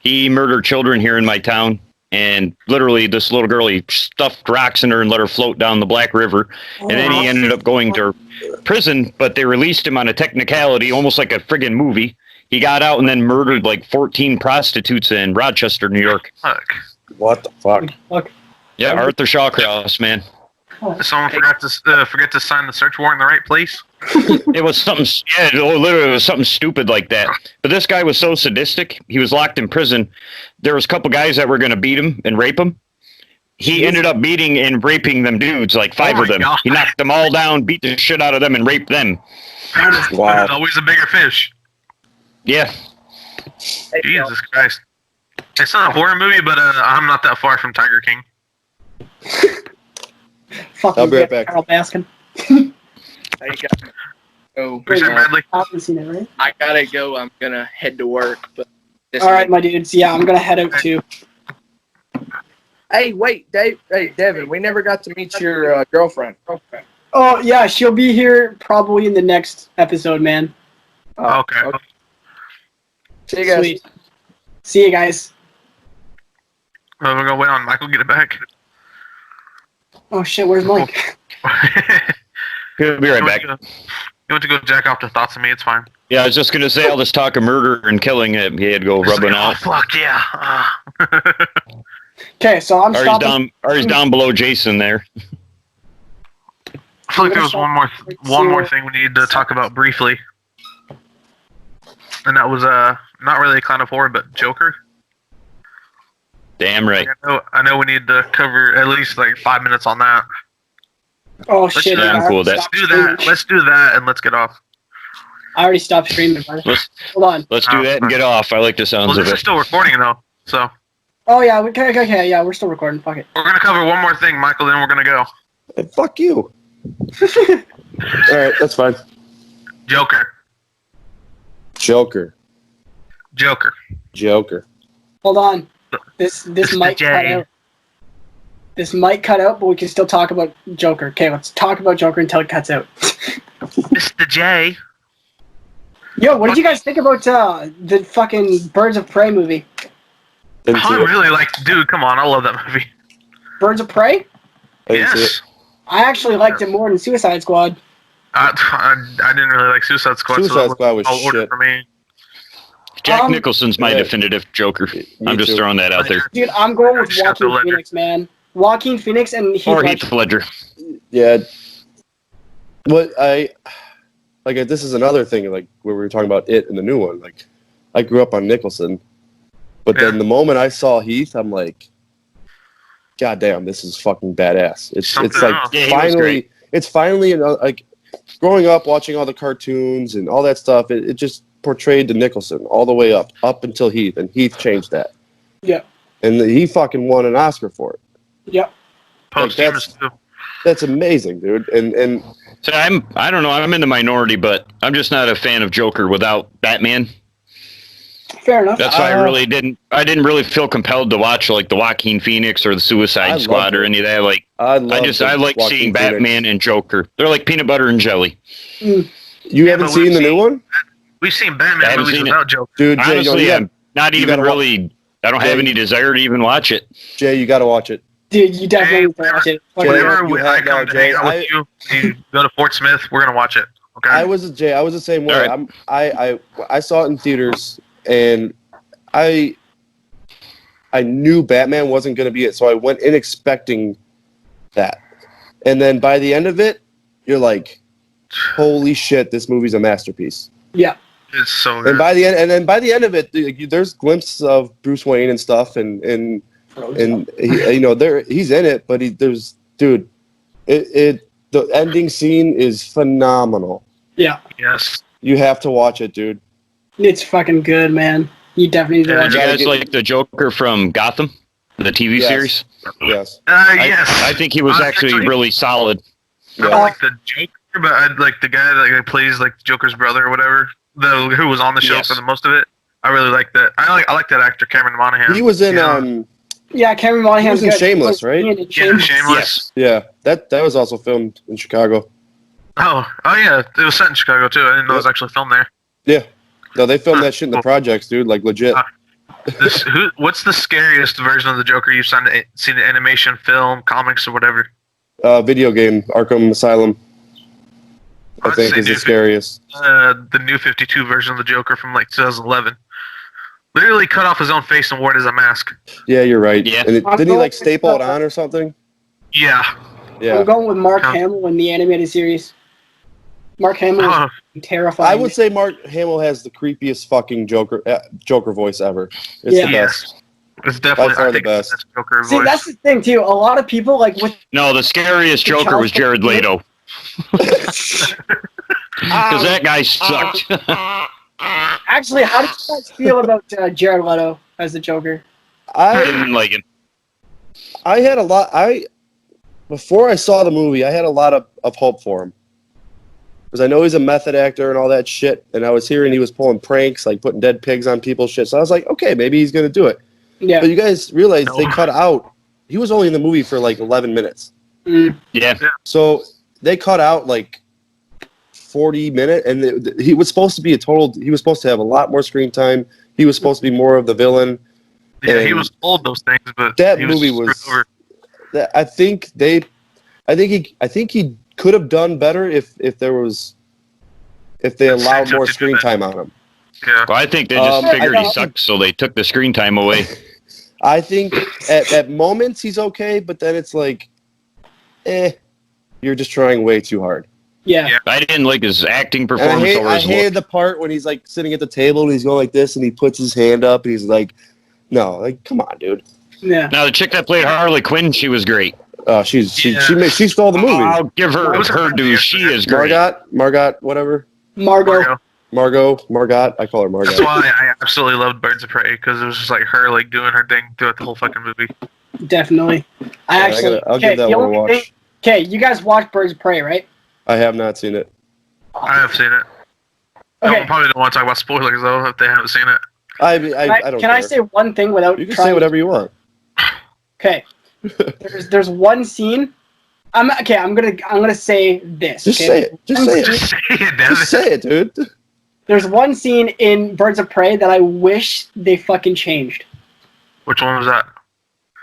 He murdered children here in my town, and literally this little girl, he stuffed rocks in her and let her float down the Black River, and then he ended up going to prison, but they released him on a technicality, almost like a friggin' movie. He got out and then murdered like 14 prostitutes in Rochester, New York. fuck. What the fuck? Fuck. Yeah, Arthur Shawcross, man. Someone forgot to sign the search warrant in the right place. It was something. Yeah, literally, it was something stupid like that. But this guy was so sadistic. He was locked in prison. There was a couple guys that were going to beat him and rape him. He ended up beating and raping them dudes, like 5 of them. God. He knocked them all down, beat the shit out of them, and raped them. Wow. There's always a bigger fish. Yeah. Hey, Jesus Christ. It's not a horror movie, but I'm not that far from Tiger King. Fucking I'll be right back. Carol Baskin. Hey, guys. So, Appreciate it, Bradley. I haven't seen it, right? I gotta go. I'm gonna head to work. But All right, my dudes. Yeah, I'm gonna head out too. Hey, wait, Dave. Hey, Devin. We never got to meet your girlfriend. Oh yeah, she'll be here probably in the next episode, man. Okay. See you guys. Sweet. See you guys. We're gonna wait on Michael to get it back. Oh shit, where's Mike? He'll be right back. You went to go jack off the thoughts of me. It's fine. Yeah, I was just going to say all this talk of murder and killing it. He had to go rubbing Oh out. fuck yeah. Okay, so I'm stopping. He's down below Jason there. I feel like there was one more thing we needed to talk about briefly, and that was not really a kind of horror, but Joker. Damn right. I know we need to cover at least like 5 minutes on that. Oh shit! Yeah, I'm I cool with already that. stopped Do streaming. that. Let's do that, and let's get off. I already stopped streaming. Brother. Hold on. Let's do that and get off. I like the sounds Well, of this it. is still recording though, so Oh yeah, okay, yeah, we're still recording. Fuck it. we're gonna cover one more thing, Michael. Then we're gonna go. Hey, fuck you. All right, that's fine. Joker. Joker. Hold on. This might cut J. out. This might cut out, but we can still talk about Joker. Okay, let's talk about Joker until it cuts out. Mr. J. Yo, what did you guys think about the fucking Birds of Prey movie? Didn't see I it. really like. Dude, come on! I love that movie. Birds of Prey? I didn't see Yes. it. I actually liked it more than Suicide Squad. I didn't really like Suicide Squad. Suicide Squad was all order shit. for me. Jack Nicholson's my yeah. definitive Joker. Me I'm just too. throwing that out there. Dude, I'm going with Just have to Joaquin let her- Phoenix, man. Joaquin Phoenix and Heath Or Ledger. Heath Ledger. Yeah. This is another thing, like where we were talking about it and the new one. Like, I grew up on Nicholson, but then Yeah. the moment I saw Heath, I'm like, God damn, this is fucking badass. It's Something like else. Yeah, he was finally, great. it's finally like growing up watching all the cartoons and all that stuff. It just portrayed to Nicholson all the way up until Heath, and Heath changed that. Yeah. And he fucking won an Oscar for it. Yep. Posthumous too. That's amazing, dude. And So I don't know, I'm in the minority, but I'm just not a fan of Joker without Batman. Fair enough. That's why I didn't really feel compelled to watch like the Joaquin Phoenix or the Suicide I Squad loved or it. any of that. Like I like Joaquin seeing Phoenix. Batman and Joker. They're like peanut butter and jelly. You Yeah, haven't but seen we've the new seen- one, We've seen I Batman haven't movies seen it. without Joker. dude? Jay, Honestly, you I'm not you even gotta wa- really. I don't have Jay- any desire to even watch it. Jay, you got to watch it. Dude, you definitely Hey, need to watch it. Fuck Jay, it. Whenever you I have come now, to Jay. hang out with you go to Fort Smith, we're gonna watch it. Okay. I was the same way. All I saw it in theaters, and I knew Batman wasn't going to be it, so I went in expecting that, and then by the end of it, you're like, "Holy shit, this movie's a masterpiece!" Yeah. It's so And good. by the end of it, there's glimpses of Bruce Wayne and stuff, and he's in it, but the ending scene is phenomenal. Yeah. Yes. You have to watch it, dude. It's fucking good, man. You definitely need to Yeah, watch You it. gotta guys get- like the Joker from Gotham, the TV Yes. series? Yes. Yes. I think he was I actually really solid. I Yeah. like the Joker, but I like the guy that plays like Joker's brother or whatever, who was on the show Yes. for the most of it. I really like that. I like that actor, Cameron Monaghan. He was in Yeah. Yeah, Cameron Monahan's He was in good. Shameless, He right? was in Yeah, Shameless. Shameless. Yeah, that was also filmed in Chicago. Oh yeah, it was set in Chicago too. I didn't know it was actually filmed there. Yeah. No, they filmed that shit in the projects, dude, like legit. What's the scariest version of the Joker you've seen in animation, film, comics, or whatever? Video game, Arkham Asylum, I I'd think say is the New- scariest. The new 52 version of the Joker from like 2011. Literally cut off his own face and wore it as a mask. Yeah, you're right. Yeah. And didn't he like staple it on or something? Yeah. Yeah. I'm going with Mark Yeah. Hamill in the animated series. Mark Hamill Oh, is terrifying. I would say Mark Hamill has the creepiest fucking Joker voice ever. It's Yeah. the best. it's definitely By far I the think it's best. the Joker See, voice. that's the thing too. A lot of people like with No, the scariest Joker was Jared Leto. Because that guy sucked. actually, how did you guys feel about Jared Leto as the Joker? I I didn't like it. had a lot. Before I saw the movie, I had a lot of hope for him. Because I know he's a method actor and all that shit, and I was hearing he was pulling pranks, like putting dead pigs on people's shit. So I was like, okay, maybe he's gonna do it. Yeah. But you guys realize No. they cut out. He was only in the movie for like 11 minutes. Mm. Yeah. So they cut out like 40 minutes, and he was supposed to be he was supposed to have a lot more screen time. He was supposed to be more of the villain. Yeah, he and was told those things, but that he movie screwed was- over. I think he could have done better if they allowed more screen time on him. Yeah. Well, I think they just I figured he think- sucked, so they took the screen time away. I think at moments he's okay, but then it's like, you're just trying way too hard. Yeah. Yeah. I didn't like his acting And performance or I his hated look. the part when he's like sitting at the table and he's going like this and he puts his hand up and he's like, no, like come on, dude. Yeah. Now the chick that played Harley Quinn, she was great. She Yeah. she stole the movie. I'll give her What was her her due. name? She is great. Margot, whatever. Margot. Margot. I call her Margot. That's why I absolutely loved Birds of Prey, because it was just like her like doing her thing throughout the whole fucking movie. Definitely. I Yeah, actually. I'll give that the one a only watch. thing- Okay, you guys watched Birds of Prey, right? I have not seen it. I have seen it. I Okay. probably don't want to talk about spoilers though if they haven't seen it. I Can don't can I care. say one thing without You can trying? say whatever you want. Okay. There's one scene. I'm gonna say this. Just okay? say it. Just say it. Just say it, Devin. Just say it, dude. There's one scene in Birds of Prey that I wish they fucking changed. Which one was that?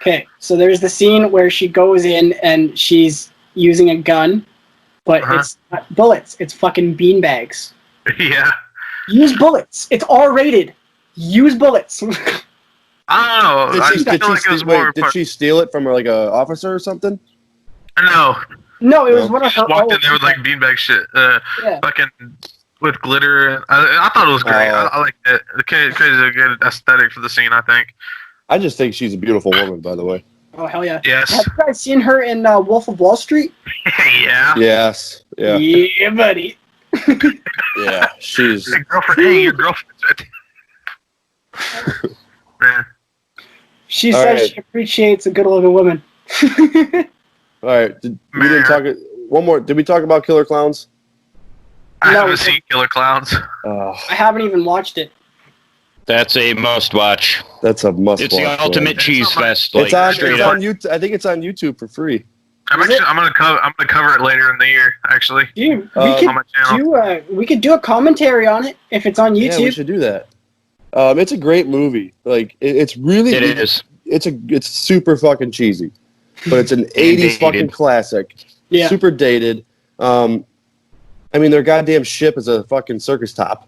Okay, so there's the scene where she goes in and she's using a gun, but Uh-huh. it's not bullets. It's fucking beanbags. Yeah. Use bullets. It's R-rated. Use bullets. I don't know. I feel like it was more. Did she steal it from like a officer or something? No. No, it was No. one of her. Walked in there with like beanbag shit. Yeah. Fucking with glitter. I thought it was great. Oh. I like it. The kid is a good aesthetic for the scene, I think. I just think she's a beautiful woman, by the way. Oh hell yeah! Yes. Have you guys seen her in Wolf of Wall Street? Yeah. Yes. Yeah. Yeah, buddy. Yeah. She's. Your girlfriend. Hey, your girlfriend's right there. Man. She All says right. she appreciates a good-looking woman. All right. We didn't talk. One more. Did we talk about Killer Clowns? I No, haven't we seen Killer Clowns. Oh, I haven't even watched it. That's a must watch. that's a must. It's the watch, ultimate man. cheese fest. It's Like on. straight It's up. on YouTube. I think it's on YouTube for free. I'm gonna cover it later in the year. Actually, Dude, on my channel. we could do a commentary on it if it's on Yeah, we YouTube. should do that. It's a great movie. Like it's really. It is. It's super fucking cheesy, but it's an '80s fucking dated. classic. Yeah. Super dated. I mean, their goddamn ship is a fucking circus top.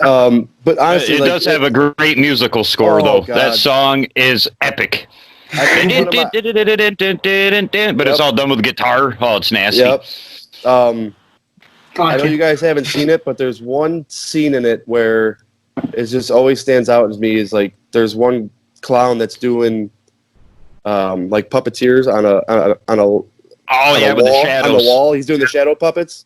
But honestly, It like, does have a great musical score, Oh, though. God. That song is epic. I think one of my- But it's Yep. all done with guitar. Oh, it's nasty. Yep. I know Gotcha. you guys haven't seen it, but there's one scene in it where it just always stands out to me. Is like there's one clown that's doing like puppeteers on a Oh, yeah, with the wall, on shadows. the wall. He's doing the shadow puppets,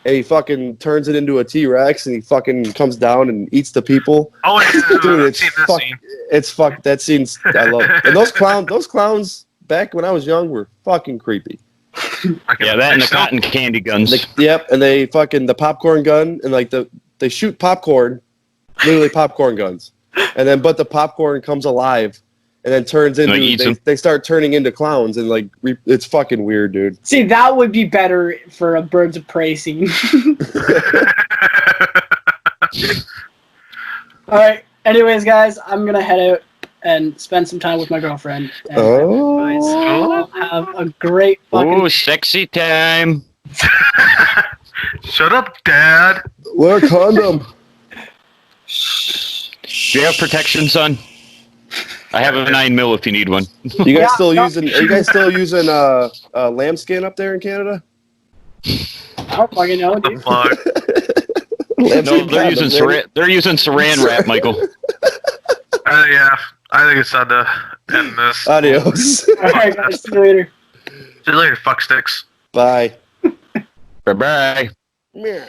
and he fucking turns it into a T-Rex, and he fucking comes down and eats the people. Oh, yeah, Dude, I've it's seen this fuck, scene. it's fuck. That scene's I love. It. And those clowns back when I was young were fucking creepy. I can Yeah, that and the still- cotton candy guns. Yep, and they fucking the popcorn gun and like they shoot popcorn, literally popcorn guns, and then but the popcorn comes alive, and then turns into Like, eats them. they start turning into clowns and like it's fucking weird, dude. See, that would be better for a Birds of Prey scene. All right. Anyways, guys, I'm gonna head out and spend some time with my girlfriend. And guys, Oh, have a great fucking. Ooh, sexy time. Shut up, Dad. wear a condom. Do you have protection, son? I have a 9mm if you need one. You guys Yeah, still no. using? Are you guys still using lambskin up there in Canada? I don't fucking know, The dude. fuck? No, they're using saran wrap, Michael. Yeah, I think it's time to end this. Adios. Alright, guys, see you later. See you later, fuck sticks. Bye. Bye bye. Yeah.